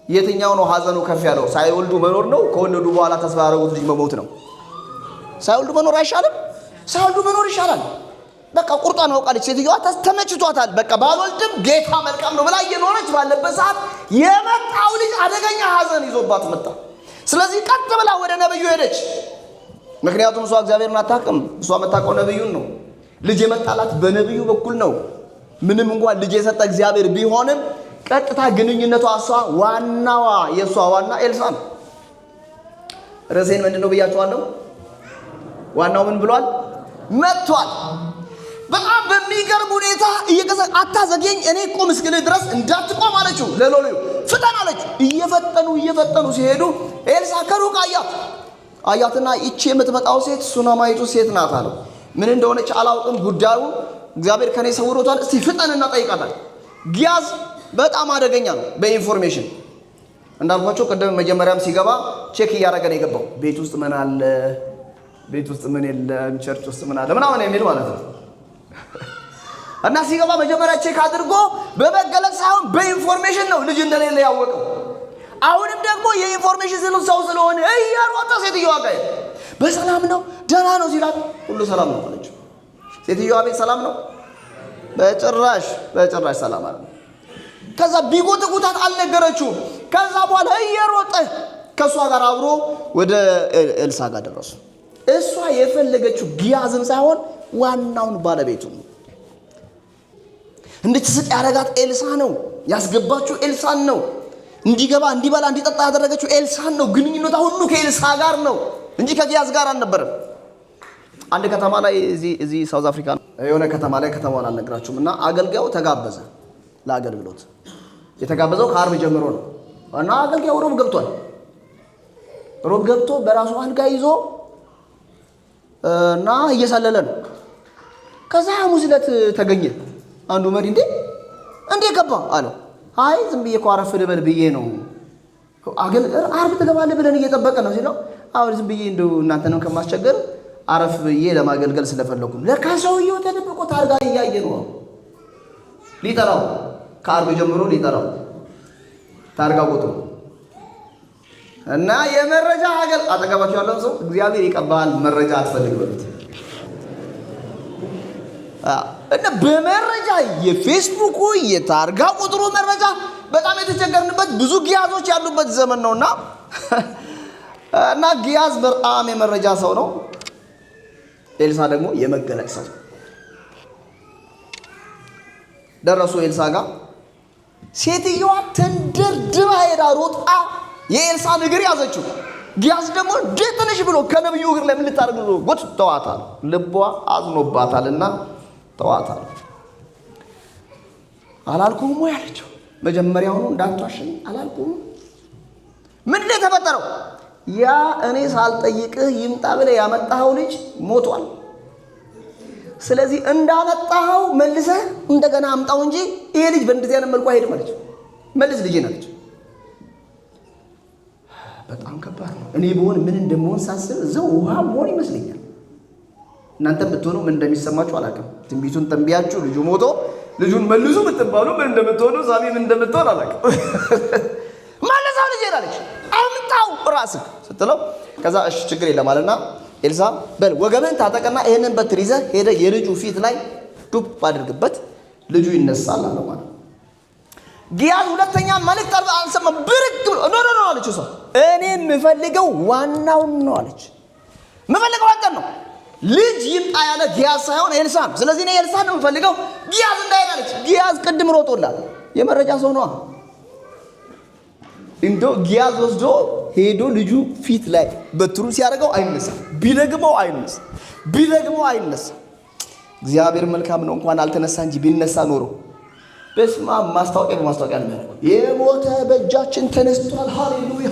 የትኛው ነው ሐዘኑ ከፍ ያለው? ሳይወልዱ መኖር ነው? ከወለዱ በኋላ ተስፋ ያደረጉት ልጅ መሞት ነው? ሳይወልዱ መኖር አይሻልም? ሳይወልዱ መኖር ይሻላል። በቃ ቁርጧን አውቃለች ሴትዮዋ። ተመችቷታል። በቃ ባልወልድም ጌታ መልካም ነው ብላ እየኖረች ባለበት ሰዓት የመጣው ልጅ አደገኛ ሐዘን ይዞባት መጣ። ስለዚህ ቀጥ ብላ ወደ ነብዩ ሄደች። ምክንያቱም እሷ እግዚአብሔርን አታውቅም። እሷ የምታውቀው ነብዩን ነው። ልጅ የመጣላት በነብዩ በኩል ነው። ምንም እንኳን ልጅ የሰጠ እግዚአብሔር ቢሆንም ቀጥታ ግንኙነቷ እሷ ዋናዋ የእሷ ዋና ኤልሳ ነው። ርዕሴን ምንድን ነው ብያቸዋለሁ? ዋናው ምን ብሏል? መጥቷል። በጣም በሚገርም ሁኔታ አታዘግየኝ፣ እኔ ቆም እስክልህ ድረስ እንዳትቆም አለችው። ለሎሌው ፍጠን አለችው። እየፈጠኑ ሲሄዱ ኤልሳ ከሩቅ አያትና ይቺ የምትመጣው ሴት ሱነማይቱ ሴት ናት አለው። ምን እንደሆነች አላውቅም፣ ጉዳዩን እግዚአብሔር ከኔ ሰውሮታል። እስቲ ፍጠንና ጠይቃታል። ጊያዝ በጣም አደገኛ ነው በኢንፎርሜሽን። እንዳልኳቸው ቅድም መጀመሪያም ሲገባ ቼክ እያደረገ ነው የገባው። ቤት ውስጥ ምን አለ፣ ቤት ውስጥ ምን የለም፣ ቸርች ውስጥ ምን አለ ምናምን የሚል ማለት ነው። እና ሲገባ መጀመሪያ ቼክ አድርጎ በመገለጽ ሳይሆን በኢንፎርሜሽን ነው ልጅ እንደሌለ ያወቀው። አሁንም ደግሞ የኢንፎርሜሽን ሰው ስለሆነ እያሮጠ ሴትዮዋ ጋር በሰላም ነው ደህና ነው ሲላት ሁሉ ሰላም ነው አለችው። ሴትዮዋ ቤት ሰላም ነው? በጭራሽ ሰላም አይደለም። ከዛ ቢጎትጉታት አልነገረችውም። ከዛ በኋላ እየሮጠ ከእሷ ጋር አብሮ ወደ ኤልሳ ጋር ደረሱ። እሷ የፈለገችው ጊያዝን ሳይሆን ዋናውን ባለቤቱ ነው። እንድትስቅ ያደረጋት ኤልሳ ነው። ያስገባችው ኤልሳን ነው። እንዲገባ እንዲበላ እንዲጠጣ ያደረገችው ኤልሳን ነው። ግንኙነቷ ሁሉ ከኤልሳ ጋር ነው እንጂ ከጊያዝ ጋር አልነበረም። አንድ ከተማ ላይ እዚህ ሳውዝ አፍሪካ የሆነ ከተማ ላይ ከተማውን አልነግራችሁም እና አገልጋዩ ተጋበዘ ለአገልግሎት። የተጋበዘው ከአርብ ጀምሮ ነው እና አገልጋዩ ሮብ ገብቷል። ሮብ ገብቶ በራሱ አልጋ ይዞ እና እየሰለለ ነው። ከዛ ሐሙስ ዕለት ተገኘ። አንዱ መሪ እንዴ ገባ አለው። አይ ዝም ብዬ እኮ አረፍ ልበል ብዬ ነው። አርብ ትገባለህ ብለን እየጠበቀ ነው ሲለው አሁን ዝም ብዬ እንደው እናንተንም ከማስቸገር አረፍ ብዬ ለማገልገል ስለፈለኩ ነው። ለካ ሰውየው ተደብቆ ታርጋ እያየ ነው። ሊጠራው ከአርብ ጀምሮ ሊጠራው ታርጋ ቁጥሩ እና የመረጃ አጠገባቸው ያለው ሰው እግዚአብሔር ይቀባል መረጃ አትፈልግ በሉት። እና በመረጃ የፌስቡክ የታርጋ ቁጥሩ መረጃ በጣም የተቸገርንበት ብዙ ጊያዞች ያሉበት ዘመን ነውና እና ጊያዝ በጣም የመረጃ ሰው ነው። ኤልሳ ደግሞ የመገለጥ ሰው። ደረሱ ኤልሳ ጋር። ሴትዮዋ ተንደርድራ ሄዳ ሮጣ የኤልሳን እግር ያዘችው። ጊያዝ ደግሞ ትንሽ ብሎ ከነብዩ እግር ላይ ምን ልታደርግ ነው? ጎት ተዋታል። ልቧ አዝኖባታልና ተዋታል። አላልኩም ወይ አለችው። መጀመሪያውኑ እንዳትዋሽኝ አላልኩም? ምንድን ነው የተፈጠረው? ያ እኔ ሳልጠይቅህ ይምጣ ብለህ ያመጣኸው ልጅ ሞቷል። ስለዚህ እንዳመጣኸው መልሰህ እንደገና አምጣው እንጂ ይሄ ልጅ በእንደዚህ አይነት መልኩ አይሄድም አለች። መልስ ልጄን አለች። በጣም ከባድ ነው። እኔ ብሆን ምን እንደምሆን ሳስብ እዛው ውሃ መሆን ይመስለኛል። እናንተም ብትሆኑ ምን እንደሚሰማችሁ አላውቅም። ትንቢቱን ተንቢያችሁ ልጁ ሞቶ ልጁን መልሱ ብትባሉ ምን እንደምትሆኑ ሳሚ ምን እንደምትሆን አላውቅም። መልሰው ልጄን አለች። አምጣው ራስህ ስትለው ከዛ እሺ ችግር የለም አለና ኤልሳ በል ወገብህን ታጠቅና ይሄንን በትር ይዘህ ሄደህ የልጁ ፊት ላይ ዱብ አድርግበት ልጁ ይነሳል አለው ማለት። ጊያዝ ሁለተኛ መልእክት አልሰማም። ብርቅ ብሎ ኖ አለች። እሷ እኔ የምፈልገው ዋናውን ነው አለች። የምፈልገው አንተን ነው። ልጅ ይምጣ ያለ ጊያዝ ሳይሆን ኤልሳ ነው። ስለዚህ እኔ ኤልሳ ነው የምፈልገው ጊያዝ እንዳይሄድ አለች። ጊያዝ ቅድም ሮጦላል። የመረጃ ሰው ነው። እንደው ጊያዝ ወስዶ ሄዶ ልጁ ፊት ላይ በትሩን ሲያደርገው አይነሳ፣ ቢደግመው አይነሳ። እግዚአብሔር መልካም ነው። እንኳን አልተነሳ እንጂ ቢነሳ ኖሮ በስማ ማስታወቂያ በማስታወቂያ ነው የሚያደርገው። የሞተ በእጃችን ተነስቷል። ሃሌሉያ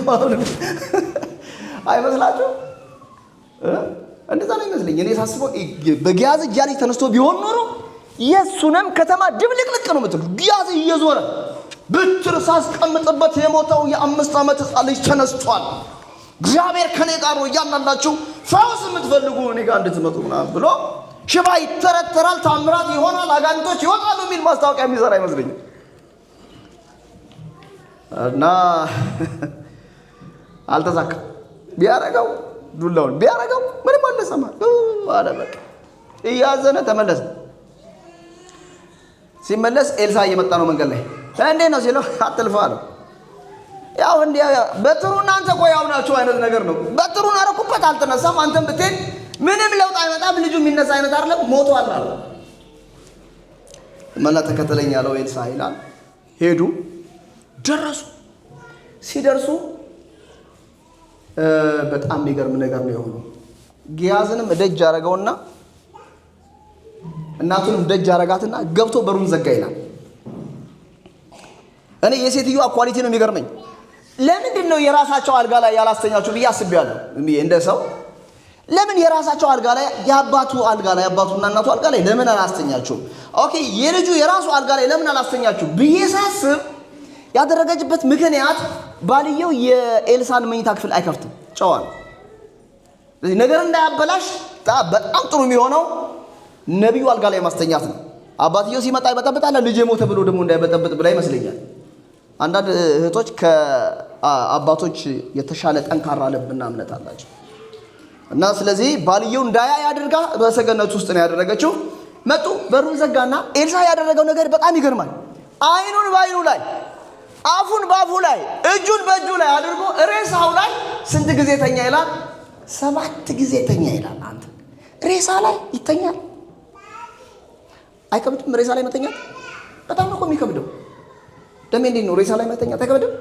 አይመስላችሁ? እንደዛ ነው ይመስለኝ። እኔ ሳስበው በጊያዝ እጅ ያለች ተነስቶ ቢሆን ኖሮ የሱንም ከተማ ድብልቅልቅ ነው የምትሉ። ጊያዝ እየዞረ ብትር ሳስቀምጥበት የሞተው የ5 ዓመት ሕፃን ልጅ ተነስቷል። እግዚአብሔር ከኔ ጋር ነው። እያንዳንዳችሁ ፈውስ የምትፈልጉ እኔ ጋር እንድትመጡ ምናምን ብሎ ሽባ ይተረተራል፣ ታምራት ይሆናል፣ አጋንንቶች ይወጣሉ የሚል ማስታወቂያ የሚሰራ አይመስለኝም። እና አልተሳካም። ቢያረገው ዱላውን ቢያረገው ምንም አልሰማ አለ። በቃ እያዘነ ተመለሰ። ሲመለስ ኤልሳ እየመጣ ነው መንገድ ላይ። እንዴት ነው ሲለው አትልፋ አለው። ያው እንዴ በጥሩ እናንተ እኮ ያው ናችሁ አይነት ነገር ነው። በጥሩን አረኩበት አልተነሳም። አንተም ብትሄድ ምንም ለውጥ አይመጣም። ልጁ የሚነሳ አይነት አይደለም፣ ሞቷል አለው። መላ ተከተለኝ ያለው ኤልሳ ይላል። ሄዱ፣ ደረሱ። ሲደርሱ በጣም የሚገርም ነገር ነው የሆነው። ጊያዝንም ደጅ አረገውና እናቱንም ደጅ አረጋትና ገብቶ በሩን ዘጋ ይላል። እኔ የሴትዮዋ ኳሊቲ ነው የሚገርመኝ። ለምንድን ነው የራሳቸው አልጋ ላይ ያላስተኛችሁ ብዬ አስቤያለሁ። እንደ ሰው ለምን የራሳቸው አልጋ ላይ የአባቱ አልጋ ላይ አባቱና እናቱ አልጋ ላይ ለምን አላስተኛችሁም? ኦኬ የልጁ የራሱ አልጋ ላይ ለምን አላስተኛችሁ ብዬ ሳስብ ያደረገችበት ምክንያት ባልየው የኤልሳን መኝታ ክፍል አይከፍትም፣ ጨዋል። ስለዚህ ነገር እንዳያበላሽ በጣም ጥሩ የሚሆነው ነቢዩ አልጋ ላይ ማስተኛት ነው። አባትየው ሲመጣ ይበጠብጣል፣ ልጅ ሞተ ብሎ ደግሞ እንዳይበጠብጥ ብላ ይመስለኛል። አንዳንድ እህቶች ከአባቶች የተሻለ ጠንካራ ልብና እምነት አላቸው እና ስለዚህ ባልየው እንዳያይ አድርጋ በሰገነት ውስጥ ነው ያደረገችው። መጡ፣ በሩን ዘጋና ኤልሳ ያደረገው ነገር በጣም ይገርማል። አይኑን በአይኑ ላይ፣ አፉን በአፉ ላይ፣ እጁን በእጁ ላይ አድርጎ ሬሳው ላይ ስንት ጊዜ ተኛ ይላል? 7 ጊዜ ተኛ ይላል። አንተ ሬሳ ላይ ይተኛል? አይከብድም? ሬሳ ላይ መተኛት በጣም ነው የሚከብደው። ደሜ እንዴት ነው ሬሳ ላይ መተኛት አይከብድም?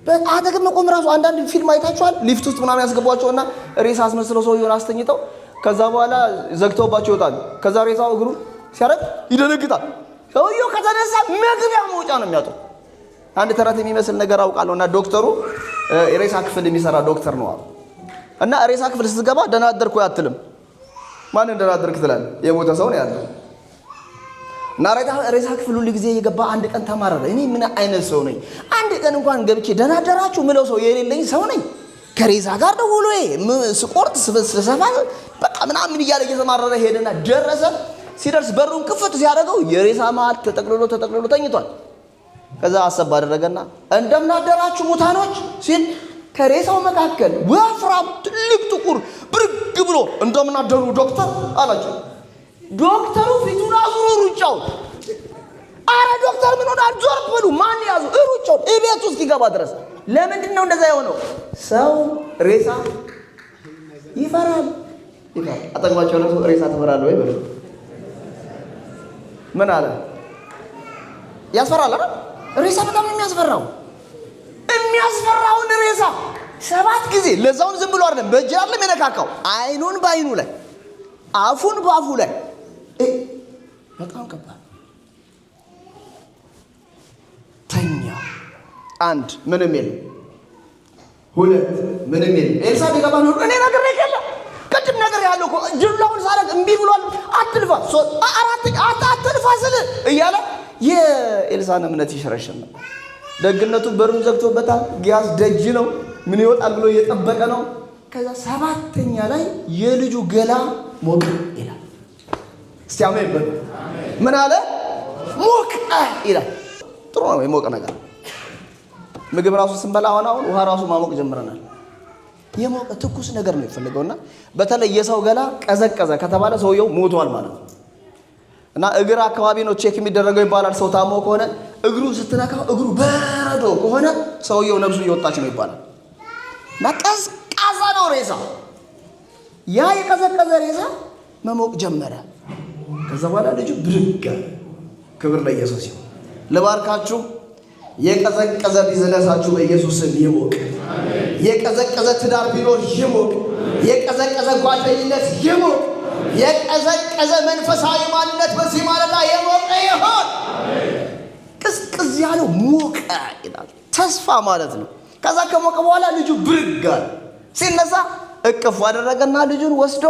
በአጠገብ መቆም ራሱ አንዳንድ ፊልም አይታችኋል? ሊፍት ውስጥ ምናምን ያስገቧቸውና ሬሳ አስመስለው ሰውየውን አስተኝተው ከዛ በኋላ ዘግተውባቸው ይወጣሉ። ከዛ ሬሳው እግሩን ሲያረግ ይደነግጣል። ሰውየው ከተነሳ መግቢያ መውጫ ነው የሚያጠው። አንድ ተረት የሚመስል ነገር አውቃለሁና ዶክተሩ ሬሳ ክፍል የሚሰራ ዶክተር ነው እና ሬሳ ክፍል ስትገባ ደህና አደርኩ አትልም። ማን ደህና አደርክ ትላለህ? የሞተ ሰው ነው ያለው። እና ሬሳ ክፍል ሁሉ ጊዜ የገባ አንድ ቀን ተማረረ። እኔ ምን አይነት ሰው ነኝ? አንድ ቀን እንኳን ገብቼ ደህና አደራችሁ ምለው ሰው የሌለኝ ሰው ነኝ። ከሬሳ ጋር ደውሎ ስቆርጥ ስሰፋ በቃ ምናምን እያለ እየተማረረ ሄደና ደረሰ። ሲደርስ በሩን ክፍት ሲያደርገው የሬሳ መሃል ተጠቅልሎ ተኝቷል። ከዛ አሰብ አደረገና እንደምን አደራችሁ ሙታኖች ሲል ከሬሳው መካከል ወፍራም ትልቅ ጥቁር ብርግ ብሎ እንደምን አደሩ ዶክተር አላቸው። ዶክተሩ ፊቱን አዙሮ ሩጫው፣ አረ ዶክተር ምን ሆነ? ዞር በሉ ማን ያዙ? ሩጫው እቤት ውስጥ ይገባ ድረስ። ለምንድን ነው እንደዛ የሆነው? ሰው ሬሳ ይፈራል። አጠገባቸው ነው ሬሳ ትፈራለህ ወይ ብሎ ምን አለ? ያስፈራል አይደል? ሬሳ በጣም የሚያስፈራው የሚያስፈራውን ሬሳ 7 ጊዜ ለዛውን ዝም ብሎ አይደለም፣ በእጅ አይደለም የነካካው፣ አይኑን በአይኑ ላይ፣ አፉን በአፉ ላይ። በጣም ከባድ ተኛ። 1 ምንም የለም፣ 2 ምንም የለም። ኤልሳ ቢገባ ነው እኔ ነገር ይከለ ቅድም ነገር ያለው እኮ ጅላውን ሳረግ እምቢ ብሏል። አትልፋ 4 አትልፋ ስል እያለ የኤልሳን እምነት ይሸረሸር ነበር። ደግነቱ በሩን ዘግቶበታል። ጊያዝ ደጅ ነው፣ ምን ይወጣል ብሎ እየጠበቀ ነው። ከዛ 7ኛ ላይ የልጁ ገላ ሞቀ ይላል። እስቲ አሜን በሉ። ምን አለ? ሞቀ ይላል። ጥሩ ነው የሞቀ ነገር። ምግብ ራሱ ስንበላ አሁን ውሃ ራሱ ማሞቅ ጀምረናል። የሞቀ ትኩስ ነገር ነው የፈለገውና በተለይ የሰው ገላ ቀዘቀዘ ከተባለ ሰውየው ሞቷል ማለት ነው። እና እግር አካባቢ ነው ቼክ የሚደረገው ይባላል። ሰው ታሞ ከሆነ እግሩ ስትነካው እግሩ በረዶ ከሆነ ሰውየው ነብሱ እየወጣች ነው ይባላል። እና ቀዝቃዛ ነው ሬሳ። ያ የቀዘቀዘ ሬሳ መሞቅ ጀመረ። ከዛ በኋላ ልጁ ብድግ አለ። ክብር ለኢየሱስ ይሁን። ልባርካችሁ። የቀዘቀዘ ቢዝነሳችሁ በኢየሱስ ስም ይሞቅ። የቀዘቀዘ ትዳር ቢኖር ይሞቅ። የቀዘቀዘ ጓደኝነት ይሞቅ። የቀዘቀዘ መንፈሳዊ ማንነት በዚህ ማለዳ የሞቀ ይሁን። ቅዝቅዝ ያለው ሞቀ ይላል። ተስፋ ማለት ነው። ከዛ ከሞቀ በኋላ ልጁ ብድግ አለ። ሲነሳ እቅፍ አደረገና ልጁን ወስዶ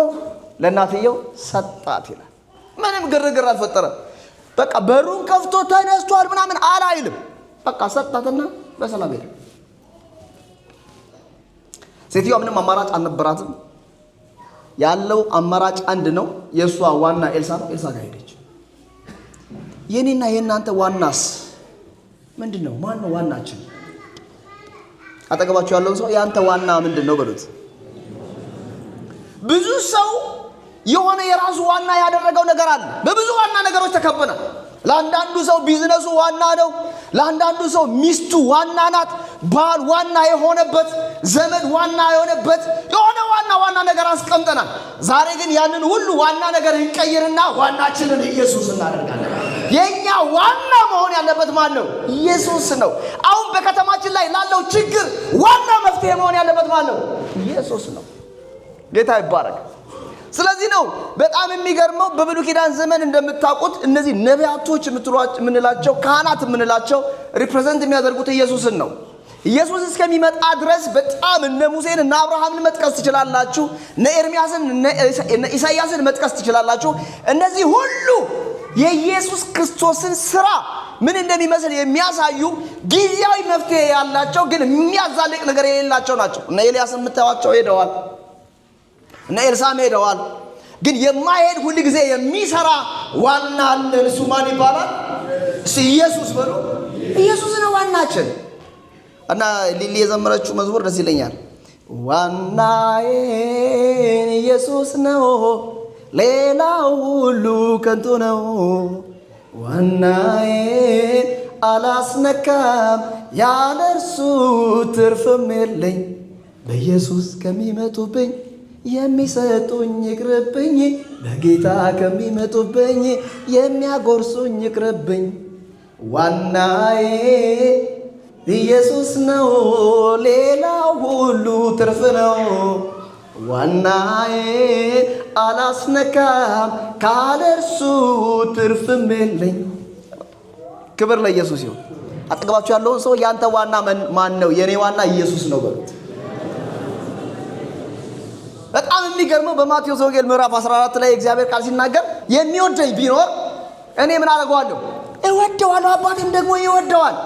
ለእናትየው ሰጣት ይላል። ምንም ግርግር አልፈጠረም። በቃ በሩን ከፍቶ ተነስቷል ምናምን አላይልም። በቃ ሰጣትና በሰላም ሄደ። ሴትዮዋ ምንም አማራጭ አልነበራትም። ያለው አማራጭ አንድ ነው። የእሷ ዋና ኤልሳ ነው። ኤልሳ ጋር ሄደች። የኔና የእናንተ ዋናስ ምንድን ነው? ማን ነው ዋናችን? አጠገባችሁ ያለውን ሰው ያንተ ዋና ምንድን ነው በሉት። ብዙ ሰው የሆነ የራሱ ዋና ያደረገው ነገር አለ። በብዙ ዋና ነገሮች ተከበናል። ለአንዳንዱ ሰው ቢዝነሱ ዋና ነው። ለአንዳንዱ ሰው ሚስቱ ዋና ናት። ባል ዋና የሆነበት፣ ዘመድ ዋና የሆነበት የሆነ ዋና ነገር አስቀምጠናል። ዛሬ ግን ያንን ሁሉ ዋና ነገር እንቀይርና ዋናችንን ኢየሱስ እናደርጋለን። የኛ ዋና መሆን ያለበት ማን ነው? ኢየሱስ ነው። አሁን በከተማችን ላይ ላለው ችግር ዋና መፍትሄ መሆን ያለበት ማን ነው? ኢየሱስ ነው። ጌታ ይባረክ። ስለዚህ ነው በጣም የሚገርመው በብሉይ ኪዳን ዘመን እንደምታውቁት እነዚህ ነቢያቶች የምንላቸው ካህናት የምንላቸው ሪፕሬዘንት የሚያደርጉት ኢየሱስን ነው። ኢየሱስ እስከሚመጣ ድረስ በጣም እነ ሙሴን እና አብርሃምን መጥቀስ ትችላላችሁ። እነ ኤርሚያስን እነ ኢሳይያስን መጥቀስ ትችላላችሁ። እነዚህ ሁሉ የኢየሱስ ክርስቶስን ስራ ምን እንደሚመስል የሚያሳዩ ጊዜያዊ መፍትሄ ያላቸው ግን የሚያዛልቅ ነገር የሌላቸው ናቸው። እነ ኤልያስን የምታዩዋቸው ሄደዋል። እነ ኤልሳም ሄደዋል። ግን የማይሄድ ሁሉ ጊዜ የሚሰራ ዋና አለ። እሱ ማን ይባላል? እሱ ኢየሱስ በሉ። ኢየሱስ ነው ዋናችን። እና ሊሊ የዘመረችው መዝሙር ደስ ይለኛል። ዋናዬ ኢየሱስ ነው፣ ሌላው ሁሉ ከንቱ ነው። ዋናዬ አላስነካም፣ ያለ እርሱ ትርፍም የለኝ። በኢየሱስ ከሚመጡብኝ የሚሰጡኝ ይቅርብኝ፣ በጌታ ከሚመጡብኝ የሚያጎርሱኝ ይቅርብኝ። ዋናዬ ኢየሱስ ነው፣ ሌላው ሁሉ ትርፍ ነው። ዋናዬ አላስነካም፣ ካለ እርሱ ትርፍም የለኝ። ክብር ለኢየሱስ ይሁን። አጠገባችሁ ያለውን ሰው ያንተ ዋና ማን ነው? የኔ ዋና ኢየሱስ ነው በሉት። በጣም የሚገርመው በማቴዎስ ወንጌል ምዕራፍ 14 ላይ እግዚአብሔር ቃል ሲናገር የሚወደኝ ቢኖር እኔ ምን አደርገዋለሁ? እወደዋለሁ፣ አባቴም ደግሞ ይወደዋል።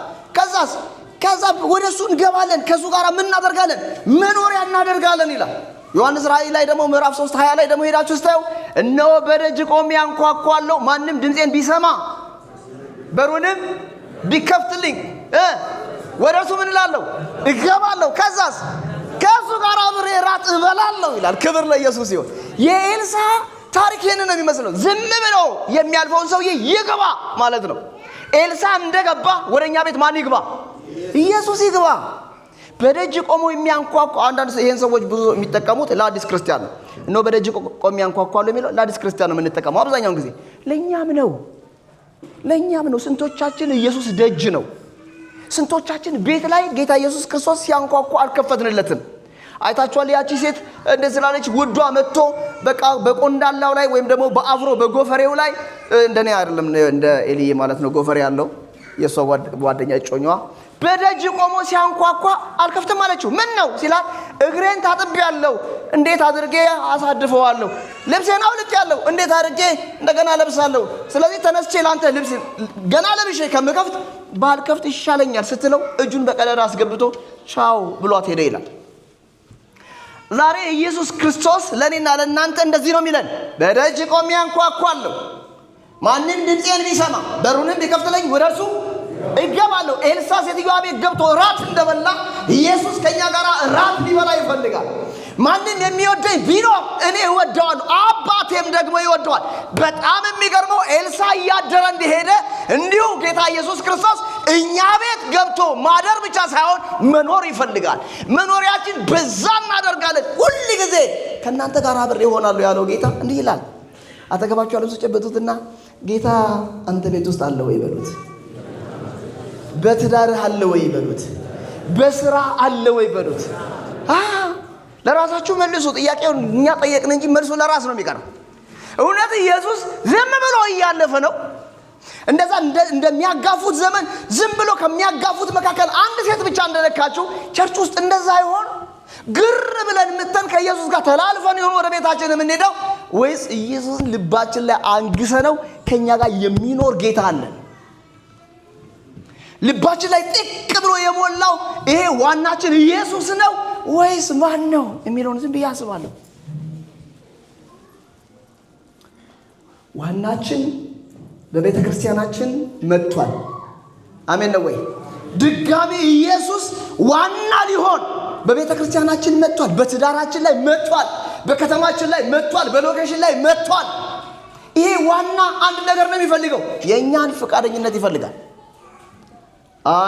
ከዛ ወደ እሱ እንገባለን፣ ከእሱ ጋር ምን እናደርጋለን? መኖሪያ እናደርጋለን ይላል። ዮሐንስ ራእይ ላይ ደግሞ ምዕራፍ 3:20 ላይ ደግሞ ሄዳችሁ ስታዩ እነሆ በደጅ ቆሜ አንኳኳለሁ፣ ማንም ድምፄን ቢሰማ በሩንም ቢከፍትልኝ ወደ እርሱ ምን እላለሁ? እገባለሁ። ከእሱ ጋር አብሬ ራት እበላለሁ ይላል። ክብር ለኢየሱስ ይሁን። የኤልሳ ታሪክ ይህንን ነው የሚመስለው። ዝም ብሎ የሚያልፈውን ሰውዬ ይግባ ማለት ነው። ኤልሳ እንደገባ ወደ እኛ ቤት ማን ይግባ? ኢየሱስ ይግባ። በደጅ ቆሞ የሚያንኳኳ አንዳንድ ይሄን ሰዎች ብዙ የሚጠቀሙት ለአዲስ ክርስቲያን ነው። እነሆ በደጅ ቆሞ የሚያንኳኳለሁ የሚለው ለአዲስ ክርስቲያን ነው የምንጠቀመው አብዛኛውን ጊዜ። ለእኛም ነው። ስንቶቻችን ኢየሱስ ደጅ ነው? ስንቶቻችን ቤት ላይ ጌታ ኢየሱስ ክርስቶስ ሲያንኳኳ አልከፈትንለትም? አይታችኋል። ያቺ ሴት እንደዚህ ስላለች ውዷ መጥቶ በቃ በቆንዳላው ላይ ወይም ደግሞ በአፍሮ በጎፈሬው ላይ እንደኔ አይደለም እንደ ኤሊዬ ማለት ነው ጎፈሬ ያለው የሷ ጓደኛ እጮኛዋ በደጅ ቆሞ ሲያንኳኳ አልከፍትም አለችው። ምን ነው ሲላት እግሬን ታጥቤያለሁ፣ እንዴት አድርጌ አሳድፈዋለሁ? ልብሴን አውልቄያለሁ፣ እንዴት አድርጌ እንደገና ለብሳለሁ? ስለዚህ ተነስቼ ላንተ ልብስ ገና ለብሼ ከምከፍት ባልከፍት ይሻለኛል ስትለው እጁን በቀዳዳ አስገብቶ ቻው ብሏት ሄደ ይላል። ዛሬ ኢየሱስ ክርስቶስ ለኔና ለእናንተ እንደዚህ ነው የሚለን፣ በደጅ ቆሜ አንኳኳለሁ፣ ማንም ድምፄን ቢሰማ በሩንም ቢከፍትልኝ ወደ እርሱ እገባለሁ። ኤልሳ ሴትዮዋ ቤት ገብቶ ራት እንደበላ ኢየሱስ ከኛ ጋር ራት ሊበላ ይፈልጋል። ማንም የሚወደኝ ቢኖር እኔ እወደዋለሁ፣ አባቴም ደግሞ ይወደዋል። በጣም የሚገርመው ኤልሳ እያደረ እንደሄደ እንዲሁ ጌታ ኢየሱስ ክርስቶስ እኛ ቤት ገብቶ ማደር ብቻ ሳይሆን መኖር ይፈልጋል። መኖሪያችን በዛ እናደርጋለን። ሁል ጊዜ ከእናንተ ጋር አብሬ እሆናለሁ ያለው ጌታ እንዲህ ይላል። አጠገባችሁ ያለው ሰው ጨበጡትና ጌታ አንተ ቤት ውስጥ አለ ወይ በሉት። በትዳርህ አለ ወይ በሉት። በስራ አለ ወይ በሉት። ለራሳችሁ መልሱ። ጥያቄውን እኛ ጠየቅን እንጂ መልሱ ለራስ ነው የሚቀረው። እውነት ኢየሱስ ዝም ብሎ እያለፈ ነው? እንደዛ እንደሚያጋፉት ዘመን ዝም ብሎ ከሚያጋፉት መካከል አንድ ሴት ብቻ እንደነካችሁ ቸርች ውስጥ እንደዛ ይሆን? ግር ብለን ምተን ከኢየሱስ ጋር ተላልፈን ይሆን ወደ ቤታችን የምንሄደው? ወይስ ኢየሱስን ልባችን ላይ አንግሰነው ከኛ ጋር የሚኖር ጌታ አለ? ልባችን ላይ ጥቅ ብሎ የሞላው ይሄ ዋናችን ኢየሱስ ነው ወይስ ማን ነው የሚለውን ዝም ብዬ አስባለሁ። ዋናችን በቤተ ክርስቲያናችን መጥቷል። አሜን ነው ወይ? ድጋሚ ኢየሱስ ዋና ሊሆን በቤተ ክርስቲያናችን መጥቷል። በትዳራችን ላይ መጥቷል። በከተማችን ላይ መጥቷል። በሎኬሽን ላይ መጥቷል። ይሄ ዋና አንድ ነገር ነው የሚፈልገው፣ የእኛን ፈቃደኝነት ይፈልጋል።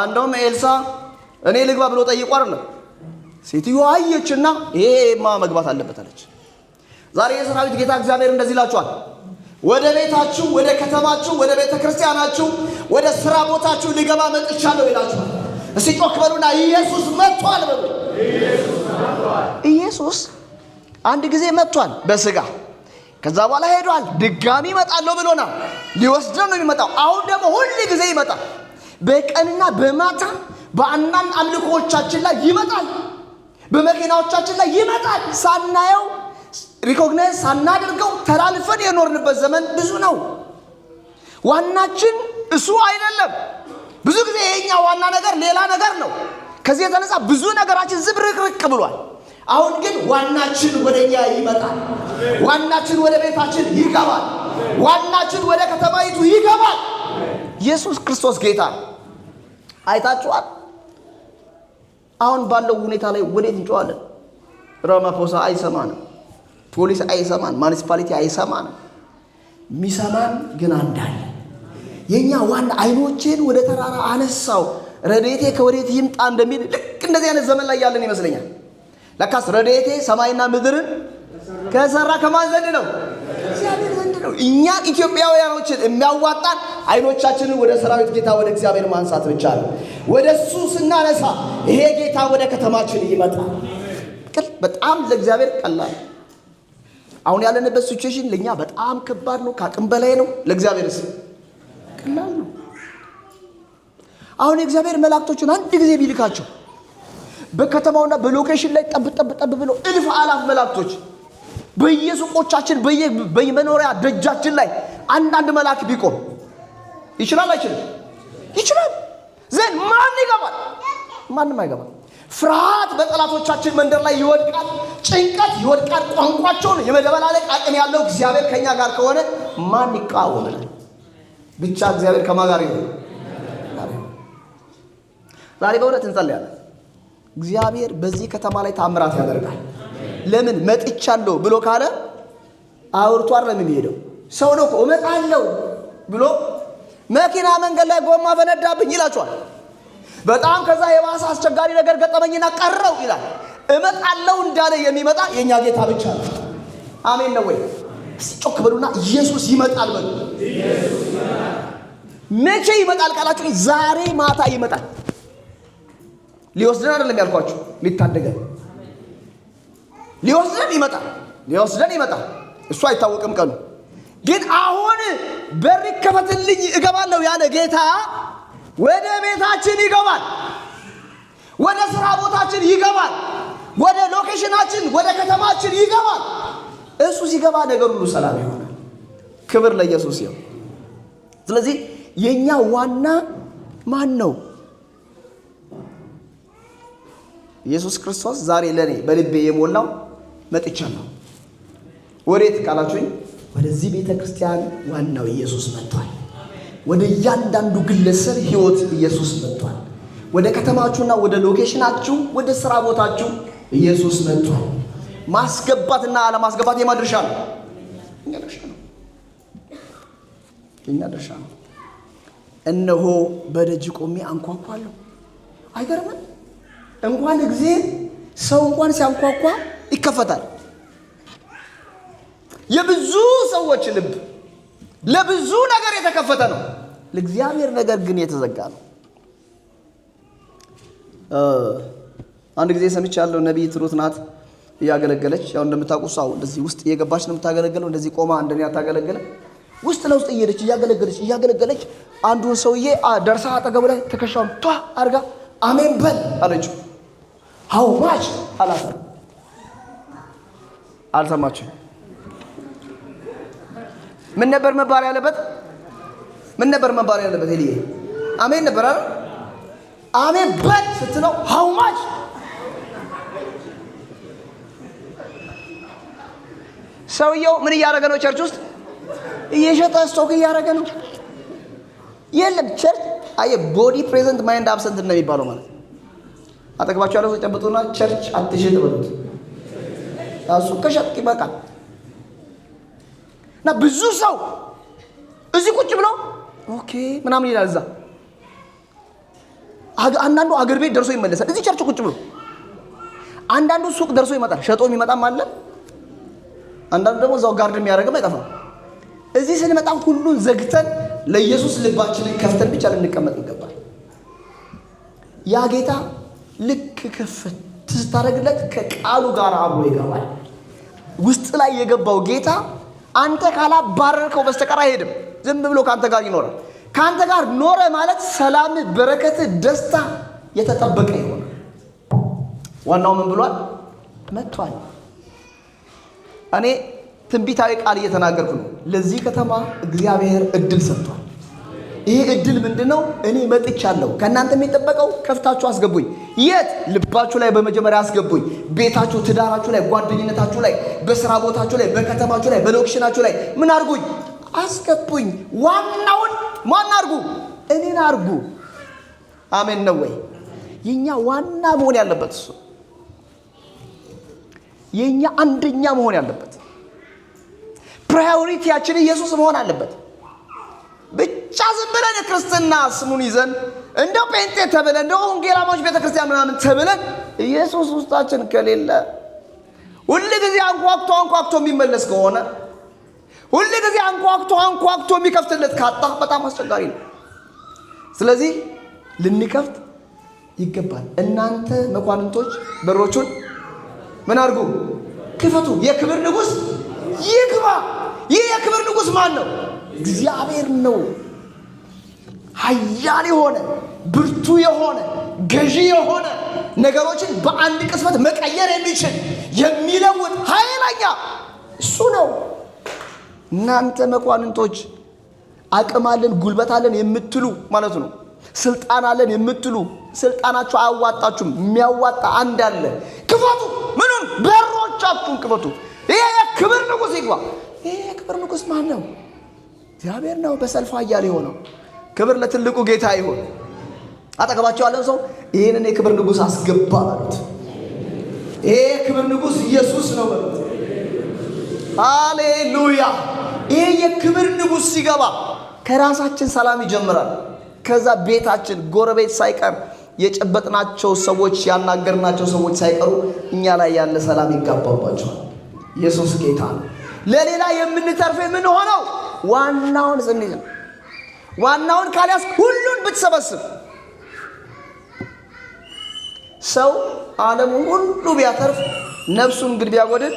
እንደውም ኤልሳ እኔ ልግባ ብሎ ጠይቆ አይደለም፣ ሴትዮዋ አየችና ይሄማ መግባት አለበት አለች። ዛሬ የሰራዊት ጌታ እግዚአብሔር እንደዚህ ይላችኋል፣ ወደ ቤታችሁ፣ ወደ ከተማችሁ፣ ወደ ቤተ ክርስቲያናችሁ፣ ወደ ስራ ቦታችሁ ሊገባ መጥቻለሁ ይላችኋል። እስቲ ጮክ በሉና ኢየሱስ መጥቷል በሉ። ኢየሱስ አንድ ጊዜ መጥቷል በስጋ፣ ከዛ በኋላ ሄዷል። ድጋሚ እመጣለሁ ብሎናል። ሊወስደን ነው የሚመጣው። አሁን ደግሞ ሁሉ ጊዜ ይመጣል። በቀንና በማታ በአንዳንድ አምልኮዎቻችን ላይ ይመጣል። በመኪናዎቻችን ላይ ይመጣል። ሳናየው ሪኮግናይዝ ሳናደርገው ተላልፈን የኖርንበት ዘመን ብዙ ነው። ዋናችን እሱ አይደለም። ብዙ ጊዜ የኛ ዋና ነገር ሌላ ነገር ነው። ከዚህ የተነሳ ብዙ ነገራችን ዝብርቅርቅ ብሏል። አሁን ግን ዋናችን ወደኛ ይመጣል። ዋናችን ወደ ቤታችን ይገባል። ዋናችን ወደ ከተማይቱ ይገባል። ኢየሱስ ክርስቶስ ጌታ። አይታችኋል። አሁን ባለው ሁኔታ ላይ ወዴት እንጮዋለን? ራማፎሳ አይሰማንም፣ ፖሊስ አይሰማን፣ ማኒሲፓሊቲ አይሰማንም። የሚሰማን ግን አንዳለ የኛ ዋና አይኖችን ወደ ተራራ አነሳው ረድኤቴ ከወዴት ይምጣ እንደሚል ልክ እንደዚህ አይነት ዘመን ላይ ያለን ይመስለኛል። ለካስ ረድኤቴ ሰማይና ምድርን ከሰራ ከማን ዘንድ ነው? እግዚአብሔር ዘንድ ነው። እኛ ኢትዮጵያውያኖችን የሚያዋጣን አይኖቻችንን ወደ ሰራዊት ጌታ ወደ እግዚአብሔር ማንሳት ብቻ ነው። ወደ እሱ ስናነሳ ይሄ ጌታ ወደ ከተማችን ይመጣል። በጣም ለእግዚአብሔር ቀላል። አሁን ያለንበት ሲቹዌሽን ለኛ በጣም ከባድ ነው፣ ከአቅም በላይ ነው። ለእግዚአብሔርስ ቀላል ነው። አሁን የእግዚአብሔር መላእክቶችን አንድ ጊዜ ቢልካቸው በከተማውና በሎኬሽን ላይ ጠብ ብለው እልፍ አላፍ መላእክቶች በየሱቆቻችን በየመኖሪያ ደጃችን ላይ አንዳንድ መልአክ ቢቆም ይችላል አይችልም? ይችላል። ዘን ማን ይገባል? ማንም አይገባም። ፍርሃት በጠላቶቻችን መንደር ላይ ይወድቃል። ጭንቀት ይወድቃል። ቋንቋቸውን የመደበላለቅ አቅም ያለው እግዚአብሔር ከኛ ጋር ከሆነ ማን ይቃወመናል? ብቻ እግዚአብሔር ከማን ጋር ይሆን? ዛሬ በእውነት እንጸልያለን። እግዚአብሔር በዚህ ከተማ ላይ ታምራት ያደርጋል። ለምን መጥቻለሁ ብሎ ካለ አውርቶ አይደለም የሚሄደው። ሰው ነው እመጣለሁ ብሎ መኪና መንገድ ላይ ጎማ ፈነዳብኝ ይላቸዋል። በጣም ከዛ የባሰ አስቸጋሪ ነገር ገጠመኝና ቀረው ይላል። እመጣለሁ እንዳለ የሚመጣ የኛ ጌታ ብቻ ነው። አሜን ነው ወይ? ጮክ በሉና ኢየሱስ ይመጣል በሉ። መቼ ይመጣል ካላችሁ ዛሬ ማታ ይመጣል። ሊወስደን አይደለም ያልኳችሁ፣ ሊታደገን ሊወስደን ይመጣል። እሱ አይታወቅም ቀኑ። ግን አሁን በር ይከፈትልኝ እገባለሁ ያለ ጌታ ወደ ቤታችን ይገባል፣ ወደ ስራ ቦታችን ይገባል፣ ወደ ሎኬሽናችን ወደ ከተማችን ይገባል። እሱ ሲገባ ነገር ሁሉ ሰላም ይሆናል። ክብር ለኢየሱስ ይሁን። ስለዚህ የኛ ዋና ማን ነው? ኢየሱስ ክርስቶስ ዛሬ ለኔ በልቤ የሞላው መጥቻለሁ። ወዴት ካላችሁኝ ወደዚህ ቤተ ክርስቲያን ዋናው ኢየሱስ መጥቷል። ወደ እያንዳንዱ ግለሰብ ህይወት ኢየሱስ መጥቷል። ወደ ከተማችሁና ወደ ሎኬሽናችሁ ወደ ስራ ቦታችሁ ኢየሱስ መጥቷል። ማስገባትና አለማስገባት የማድረሻ ነው። የኛ ድርሻ ነው። እነሆ በደጅ ቆሜ አንኳኳለሁ። አይገርምም? እንኳን እግዚአብሔር ሰው እንኳን ሲያንኳኳ ይከፈታል። የብዙ ሰዎች ልብ ለብዙ ነገር የተከፈተ ነው። ለእግዚአብሔር ነገር ግን የተዘጋ ነው። አንድ ጊዜ ሰምቻለሁ። ነቢይት ሩት ናት እያገለገለች። ያው እንደምታውቁት ሰው እንደዚህ ውስጥ እየገባች ነው የምታገለግለው። እንደዚህ ቆማ እንደኛ ታገለግለ ውስጥ ለውስጥ እያገለገለች አንዱን ሰውዬ ደርሳ አጠገቡ ላይ ተከሻውን ቷ አርጋ አሜን በል አለችው። ሃው ማች አላት። አልሰማችሁ? ምን ነበር መባል ያለበት? ኤሊዬ አሜን ነበር አይደል? አሜን በል ስትለው ሃው ማች ሰውየው ምን እያደረገ ነው? ቸርች ውስጥ እየሸጠ ስቶክ እያደረገ ነው። የለም ቸርች አየ ቦዲ ፕሬዘንት ማይንድ አብሰንት ነው የሚባለው ማለት። አጠገባችሁ ያለው ሰው ጨብጡና ቸርች አትሽጥ በሉት። ታሱ ከሸጥክ ይበቃል። እና ብዙ ሰው እዚህ ቁጭ ብሎ ኦኬ ምናምን ይላል። እዛ አንዳንዱ አገር ቤት ደርሶ ይመለሳል። እዚህ ቸርች ቁጭ ብሎ አንዳንዱ ሱቅ ደርሶ ይመጣል። ሸጦ የሚመጣም አለ። አንዳንዱ ደግሞ እዛው ጋርድ የሚያደርግም አይጠፋም። እዚህ ስንመጣ ሁሉን ዘግተን ለኢየሱስ ልባችንን ከፍተን ብቻ ልንቀመጥ ይገባል። ያ ጌታ ልክ ከፍት ስታደርግለት ከቃሉ ጋር አብሮ ይገባል። ውስጥ ላይ የገባው ጌታ አንተ ካላባረርከው በስተቀር አይሄድም። ዝም ብሎ ካንተ ጋር ይኖራል። ካንተ ጋር ኖረ ማለት ሰላም፣ በረከት፣ ደስታ የተጠበቀ ይሆናል። ዋናው ምን ብሏል? መጥቷል። እኔ ትንቢታዊ ቃል እየተናገርኩ ነው። ለዚህ ከተማ እግዚአብሔር እድል ሰጥቷል። ይሄ እድል ምንድነው? እኔ መጥቻለሁ። ከእናንተ የሚጠበቀው ከፍታችሁ አስገቡኝ። የት? ልባችሁ ላይ በመጀመሪያ አስገቡኝ። ቤታችሁ፣ ትዳራችሁ ላይ፣ ጓደኝነታችሁ ላይ፣ በስራ ቦታችሁ ላይ፣ በከተማችሁ ላይ፣ በሎኬሽናችሁ ላይ ምን አርጉኝ? አስገቡኝ። ዋናውን ማን አርጉ? እኔን አርጉ። አሜን ነው ወይ? የኛ ዋና መሆን ያለበት እሱ። የኛ አንደኛ መሆን ያለበት ፕራዮሪቲያችን ኢየሱስ መሆን አለበት። ብቻ ዝም ብለን ክርስትና ስሙን ይዘን እንደው ጴንጤ ተብለን እንደው ወንጌላሞች ቤተክርስቲያን ምናምን ተብለን ኢየሱስ ውስጣችን ከሌለ ሁሉ ጊዜ አንኳኩቶ የሚመለስ ከሆነ ሁሉ ጊዜ አንኳኩቶ የሚከፍትለት ካጣ በጣም አስቸጋሪ ነው። ስለዚህ ልንከፍት ይገባል። እናንተ መኳንንቶች በሮቹን ምን አድርጉ? ክፈቱ። የክብር ንጉሥ ይግባ። ይህ የክብር ንጉሥ ማን ነው? እግዚአብሔር ነው። ኃያል የሆነ ብርቱ የሆነ ገዢ የሆነ ነገሮችን በአንድ ቅጽበት መቀየር የሚችል የሚለውጥ ኃይለኛ እሱ ነው። እናንተ መኳንንቶች አቅም አለን ጉልበት አለን የምትሉ ማለት ነው፣ ስልጣን አለን የምትሉ ስልጣናችሁ አያዋጣችሁም። የሚያዋጣ አንድ አለ። ክፈቱ። ምኑን? በሮቻችሁን ክፈቱ። ይሄ የክብር ንጉሥ ይግባ። ይሄ የክብር ንጉሥ ማን ነው? እግዚአብሔር ነው። በሰልፍ ኃያል የሆነው ክብር ለትልቁ ጌታ ይሁን። አጠገባቸው ያለው ሰው ይሄንን የክብር ንጉሥ አስገባ በሉት። ይሄ የክብር ንጉሥ ኢየሱስ ነው በሉት። ሃሌሉያ። ይሄ የክብር ንጉሥ ሲገባ ከራሳችን ሰላም ይጀምራል። ከዛ ቤታችን ጎረቤት ሳይቀር የጨበጥናቸው ሰዎች ያናገርናቸው ሰዎች ሳይቀሩ እኛ ላይ ያለ ሰላም ይጋባባቸዋል። ኢየሱስ ጌታ ነው። ለሌላ የምንተርፍ የምንሆነው ዋናውን ስንይዝ ነው። ዋናውን ካልያዝ ሁሉን ብትሰበስብ ሰው ዓለሙን ሁሉ ቢያተርፍ ነፍሱን ግን ቢያጎድል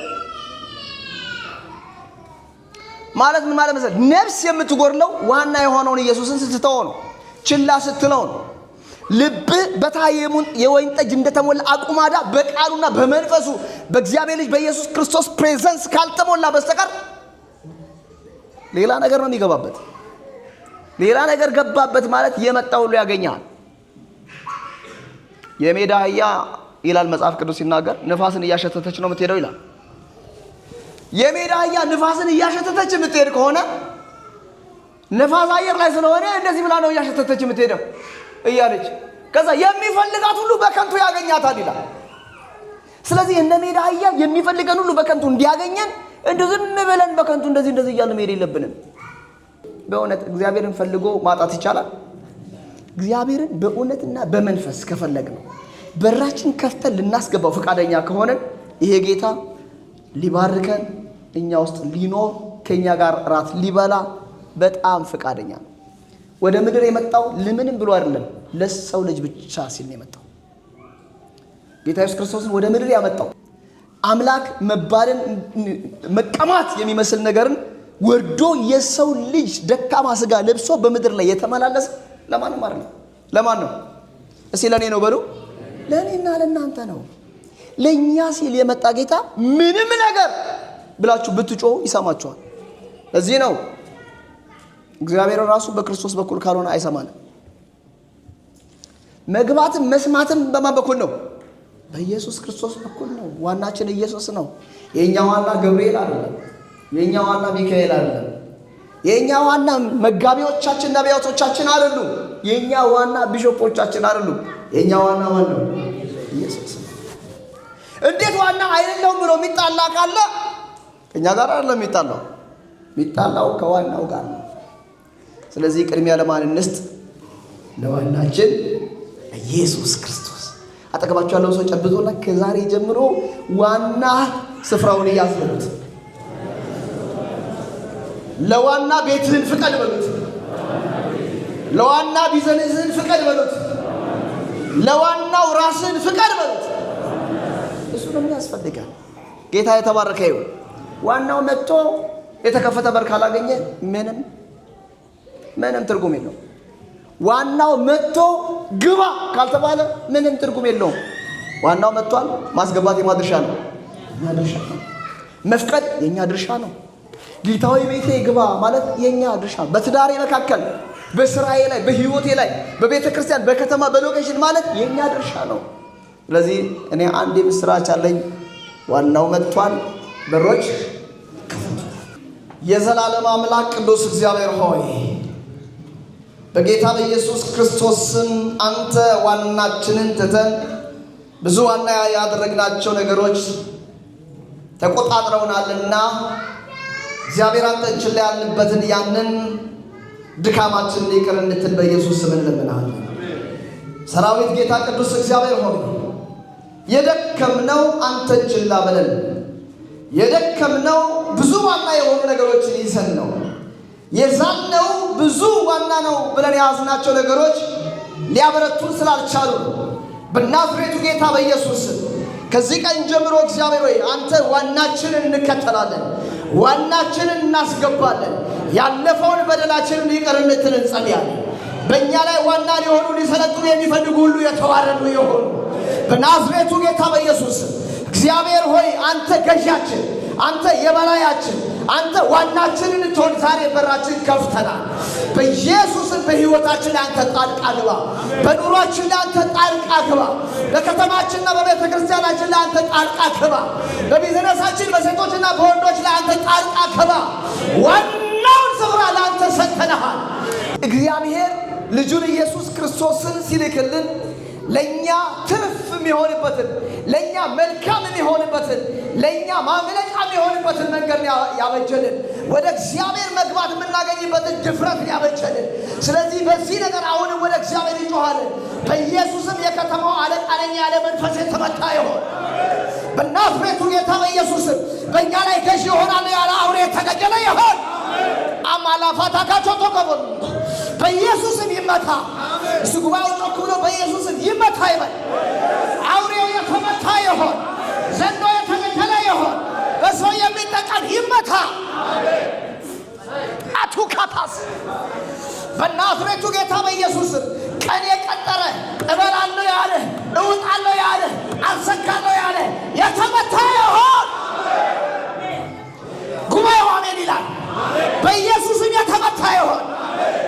ማለት ምን ማለት መሰለህ? ነፍስ የምትጎድለው ዋና የሆነውን ኢየሱስን ስትተው ነው፣ ችላ ስትለው ነው። ልብ በታየሙን የወይን ጠጅ እንደተሞላ አቁማዳ በቃሉና በመንፈሱ በእግዚአብሔር ልጅ በኢየሱስ ክርስቶስ ፕሬዘንስ ካልተሞላ በስተቀር ሌላ ነገር ነው የሚገባበት። ሌላ ነገር ገባበት ማለት የመጣ ሁሉ ያገኛል። የሜዳ አህያ ይላል መጽሐፍ ቅዱስ ሲናገር ንፋስን እያሸተተች ነው የምትሄደው ይላል። የሜዳ አህያ ንፋስን እያሸተተች የምትሄድ ከሆነ ንፋስ አየር ላይ ስለሆነ እንደዚህ ብላ ነው እያሸተተች የምትሄደው እያለች ከዛ የሚፈልጋት ሁሉ በከንቱ ያገኛታል ይላል። ስለዚህ እንደ ሜዳ አህያ የሚፈልገን ሁሉ በከንቱ እንዲያገኘን እንደው ዝም ብለን በከንቱ እንደዚህ እያልን መሄድ የለብንም። በእውነት እግዚአብሔርን ፈልጎ ማጣት ይቻላል? እግዚአብሔርን በእውነትና በመንፈስ ከፈለግነው በራችን ከፍተን ልናስገባው ፈቃደኛ ከሆነን ይሄ ጌታ ሊባርከን እኛ ውስጥ ሊኖር ከኛ ጋር ራት ሊበላ በጣም ፈቃደኛ ነው። ወደ ምድር የመጣው ለምንም ብሎ አይደለም፣ ለሰው ልጅ ብቻ ሲል ነው የመጣው። ጌታ ኢየሱስ ክርስቶስን ወደ ምድር ያመጣው አምላክ መባልን መቀማት የሚመስል ነገርን ወርዶ የሰው ልጅ ደካማ ስጋ ለብሶ በምድር ላይ የተመላለሰ ለማንም አይደለም። ለማን ነው? እስቲ ለኔ ነው በሉ። ለኔና ለናንተ ነው። ለኛ ሲል የመጣ ጌታ ምንም ነገር ብላችሁ ብትጮው ይሰማችኋል። ለዚህ ነው እግዚአብሔር ራሱ በክርስቶስ በኩል ካልሆነ አይሰማንም። መግባትም መስማትም በማን በኩል ነው? በኢየሱስ ክርስቶስ በኩል ነው። ዋናችን ኢየሱስ ነው። የኛ ዋና ገብርኤል አይደለም። የኛ ዋና ሚካኤል አይደለም። የኛ ዋና መጋቢዎቻችን ነቢያቶቻችን አይደሉም። የኛ ዋና ቢሾፖቻችን አይደሉም። የኛ ዋና ማን ነው? ኢየሱስ ነው። እንዴት ዋና አይደለም ብሎ የሚጣላ ካለ ከኛ ጋር አይደለም የሚጣላው፣ የሚጣላው ከዋናው ጋር ነው። ስለዚህ ቅድሚያ ለማን እንስጥ? ለዋናችን ኢየሱስ ክርስቶስ። አጠገባችሁ ያለው ሰው ጨብጦና ከዛሬ ጀምሮ ዋና ስፍራውን ያስሉት። ለዋና ቤትህን ፍቀድ በሉት። ለዋና ቢዝነስህን ፍቀድ በሉት። ለዋናው ራስህን ፍቀድ በሉት። እሱ ነው የሚያስፈልገው። ጌታ የተባረከ ይሁን። ዋናው መጥቶ የተከፈተ በር ካላገኘ ምንም ትርጉም የለውም። ዋናው መጥቶ ግባ ካልተባለ ምንም ትርጉም የለውም። ዋናው መጥቷል። ማስገባት የማ ድርሻ ነው? የኛ ድርሻ ነው። መፍቀድ የኛ ድርሻ ነው። ጌታዊ ቤቴ ግባ ማለት የኛ ድርሻ። በትዳሬ መካከል፣ በስራዬ ላይ፣ በህይወቴ ላይ፣ በቤተ ክርስቲያን፣ በከተማ፣ በሎኬሽን ማለት የኛ ድርሻ ነው። ስለዚህ እኔ አንድ የምስራች አለኝ። ዋናው መጥቷል። በሮች የዘላለም አምላክ ቅዱስ እግዚአብሔር ሆይ በጌታ በኢየሱስ ክርስቶስ ስም አንተ ዋናችንን ትተን ብዙ ዋና ያደረግናቸው ነገሮች ተቆጣጥረውናልና እግዚአብሔር አንተ ችላ ያልንበትን ያንን ድካማችንን ይቅር እንድትል በኢየሱስ ስም እንለምናለን። ሰራዊት ጌታ ቅዱስ እግዚአብሔር ሆይ የደከምነው አንተ ችላ ብለን የደከምነው ብዙ ዋና የሆኑ ነገሮችን ይዘን ነው። የዛነው ብዙ ዋና ነው ብለን የያዝናቸው ነገሮች ሊያበረቱን ስላልቻሉ በናዝሬቱ ጌታ በኢየሱስ ከዚህ ቀን ጀምሮ እግዚአብሔር ሆይ አንተ ዋናችንን እንከተላለን፣ ዋናችንን እናስገባለን። ያለፈውን በደላችንን ይቅር እንድትል እንጸልያለን። በእኛ ላይ ዋና ሊሆኑ ሊሰለጥኑ የሚፈልጉ ሁሉ የተዋረዱ ይሆኑ በናዝሬቱ ጌታ በኢየሱስ እግዚአብሔር ሆይ አንተ ገዣችን፣ አንተ የበላያችን፣ አንተ ዋናችንን እንድትሆን ዛሬ በራችን ከፍተናል። በኢየሱስ በሕይወታችን ላይ አንተ ጣልቃ ግባ። በኑሯችን ላይ አንተ ጣልቃ ግባ። በከተማችንና በቤተ ክርስቲያናችን ላይ አንተ ጣልቃ ግባ። በቢዝነሳችን በሴቶችና በወንዶች ላይ አንተ ጣልቃ ግባ። ዋናውን ስፍራ ለአንተ ሰጥተናል። እግዚአብሔር ልጁን ኢየሱስ ክርስቶስን ሲልክልን ለኛ ትርፍ የሚሆንበትን ለኛ መልካም የሚሆንበትን ለኛ ማምለጫ የሚሆንበትን መንገድ ያበጀልን፣ ወደ እግዚአብሔር መግባት የምናገኝበትን ድፍረት ያበጀልን። ስለዚህ በዚህ ነገር አሁንም ወደ እግዚአብሔር እንጮኻለን። በኢየሱስም የከተማው አለቃ ነኝ ያለ መንፈስ የተመታ ይሆን በናዝሬቱ ጌታ በኢየሱስም። በእኛ ላይ ገዥ ይሆናል ያለ አውሬ የተገደለ ይሆን አማላፋታካቸው ተቀበሉ በኢየሱስም ይመታ። እሱ ጉባኤው ጮክ ብሎ በኢየሱስም ይመታ ይበል። አውሬው የተመታ ይሆን፣ ዘንዶ የተገደለ ይሆን፣ በሰው የሚጠቀም ይመታ። አቱካታስ በናዝሬቱ ጌታ በኢየሱስም ቀን የቀጠረ እበላለሁ ያለ እውጣለሁ ያለ አዘጋለሁ ያለ የተመታ ይሆን። ጉባኤው አሜን ይላል። በኢየሱስም የተመታ ይሆን።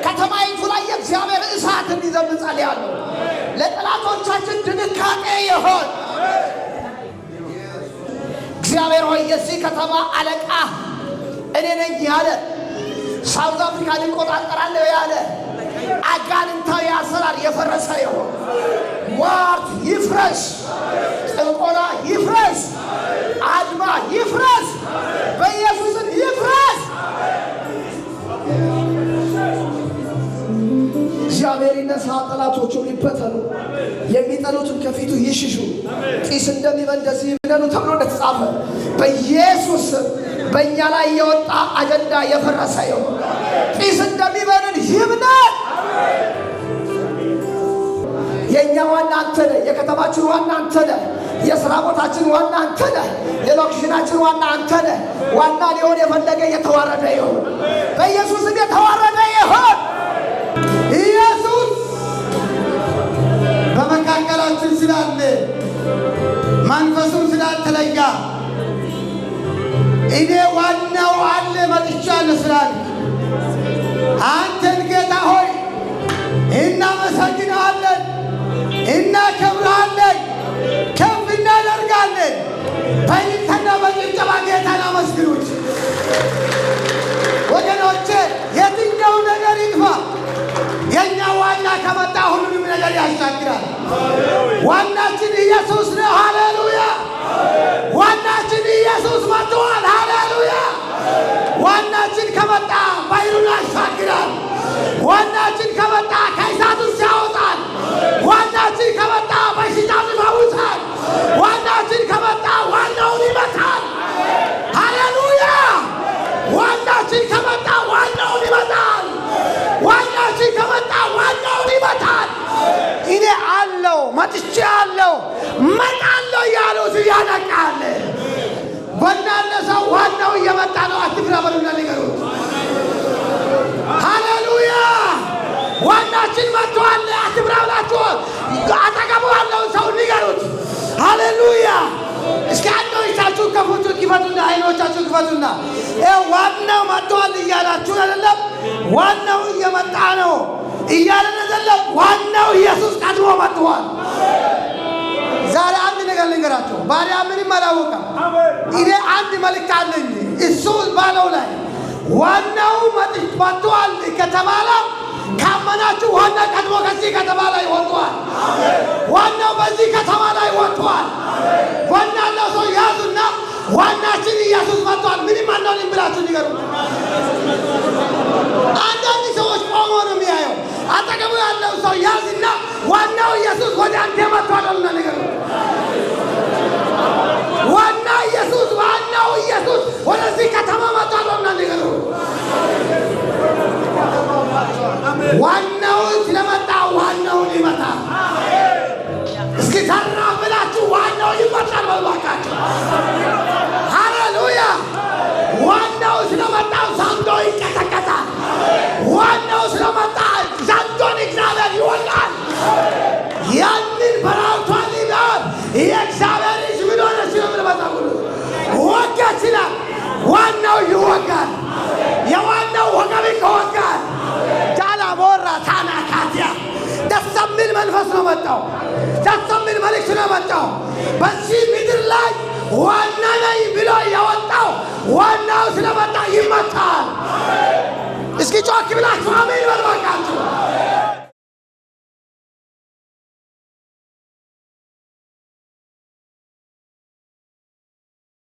ከተማይቱ ላይ የእግዚአብሔር እሳት እንዲዘንብ ጸልያለሁ። ለጠላቶቻችን ድንጋጤ ይሆን። እግዚአብሔር ሆይ የዚህ ከተማ አለቃ እኔ ነኝ ያለ ሳውዝ አፍሪካን እንቆጣጠራለሁ ያለ አጋንንታዊ አሰራር የፈረሰ ይሆን። ሟርት ይፍረስ፣ ጥንቆላ ይፍረስ፣ አድማ ይፍረስ፣ በኢየሱስም ይፍረስ። እግዚአብሔር ይነሳ፣ ጠላቶቹም ይበተኑ፣ የሚጠሉትም ከፊቱ ይሽሹ። ጢስ እንደሚበን እንደዚህ ይብነኑ ተብሎ እንደተጻፈ በኢየሱስ በእኛ ላይ የወጣ አጀንዳ የፈረሰ ይሁን። ጢስ እንደሚበንን ይብነን። የእኛ ዋና አንተ ነህ። የከተማችን ዋና አንተ ነህ። የሥራ ቦታችን ዋና አንተ ነህ። የሎኬሽናችን ዋና አንተ ነህ። ዋና ሊሆን የፈለገ የተዋረደ ይሁን በኢየሱስም የተዋረደ ይሁን። ኢየሱስ በመካከላችን ስላለ መንፈሱም ስላልተለያ እኔ ዋናው አለ መጥቻለሁ ስላልክ አንተን ጌታ ሆይ እናመሰግንሃለን፣ እናከብርሃለን፣ ከፍ እናደርጋለን። በእልልታና በጭብጨባ ጌታን አመስግኑት ወገኖቼ። የትኛው ነገር ይጥፋ፣ የእኛ ዋና ከመጣ ሁሉንም ነገር ያሻግራል። ዋናችን ኢየሱስ ነው። ሃሌሉያ! ዋናችን ኢየሱስ መጥቷል። ሃሌሉያ! ዋናችን ከመጣ ባይሩን ያሻግራል። ዋናችን ከመጣ ከእሳት ውስጥ ያወጣል። ዋናችን ከመጣ በሽታን ይፈውሳል። ዋናችን ከመጣ ዋናውን ይመታል። ሃሌሉያ! ዋናችን ከመጣ ዋናውን ይመታል። ዋናችን ከመጣ ዋናውን ይመታል። እኔ አለው መጥቼ አለው መጣለው ያሉት ያነቃል። በእናንተ ሰው ዋናው እየመጣ ነው። አትፍራ በሉና ንገሩት። ሃሌሉያ! ዋናችን መጥቷል። አትፍራ ብላችሁ አጠገቡ ያለውን ሰው ንገሩት። ሃሌሉያ! እስኪ አይኖቻችሁ ክፈቱና አይኖቻችሁ ክፈቱና ዋናው መጥቷል እያላችሁ አይደለም? ዋናው እየመጣ ነው እያለን አይደለም? ዋናው ኢየሱስ ቀድሞ መጥቷል። ዛሬ አንድ ነገር ልንገራችሁ። ባሪያ ምንም አላወቀም። እኔ አንድ መልእክት አለኝ። እሱ ባለው ላይ ዋናው መጥቷል ከተባለ ካመናችሁ ዋና ቀድሞ ከዚህ ከተማ ላይ ወጥቷል። ዋናው በዚህ ከተማ ላይ ወጥቷል። ዋናው ሰው ያዙና ዋናችን ኢየሱስ መጥቷል። ምንም አናውንም ብላችሁ ንገሩ። አንዳንድ ሰዎች ቆሞ ነው የሚያየው። አጠገቡ ያለው ሰው ያዝና ዋናው ኢየሱስ ወደ አንተ መጥቷል እና ንገሩ። ዋናው ኢየሱስ ወደዚህ ከተማ መጥቷል እና ንገሩ። ዋናው ስለመጣ ዋናውን ይመታል። እስኪ ሰራ ብላችሁ ዋናው ይመጣል በልባካችሁ። ሃሌሉያ! ዋናው ስለመጣ ዘንዶ ይቀጠቀጣል። ዋናው ስለመጣ ዘንዶን እግዚአብሔር ይወጋል። ያንን በራቷን ይላል የእግዚአብሔር ልጅ ምን ሆነ ስለምንመጣው ወጋ ይችላል። ዋናው ይወጋል። የዋናው ወገብ ይወጋል። ጃላቦራ ታናካቲያ ደስ የሚል መንፈስ ነው መጣው። ደስ የሚል መልእክት ነው መጣው። በዚህ ምድር ላይ ዋና ነኝ ብሎ ያወጣው ዋናው ስለመጣ ይመታል። እስኪ ጮክ ብላችሁ አሜን በሉ።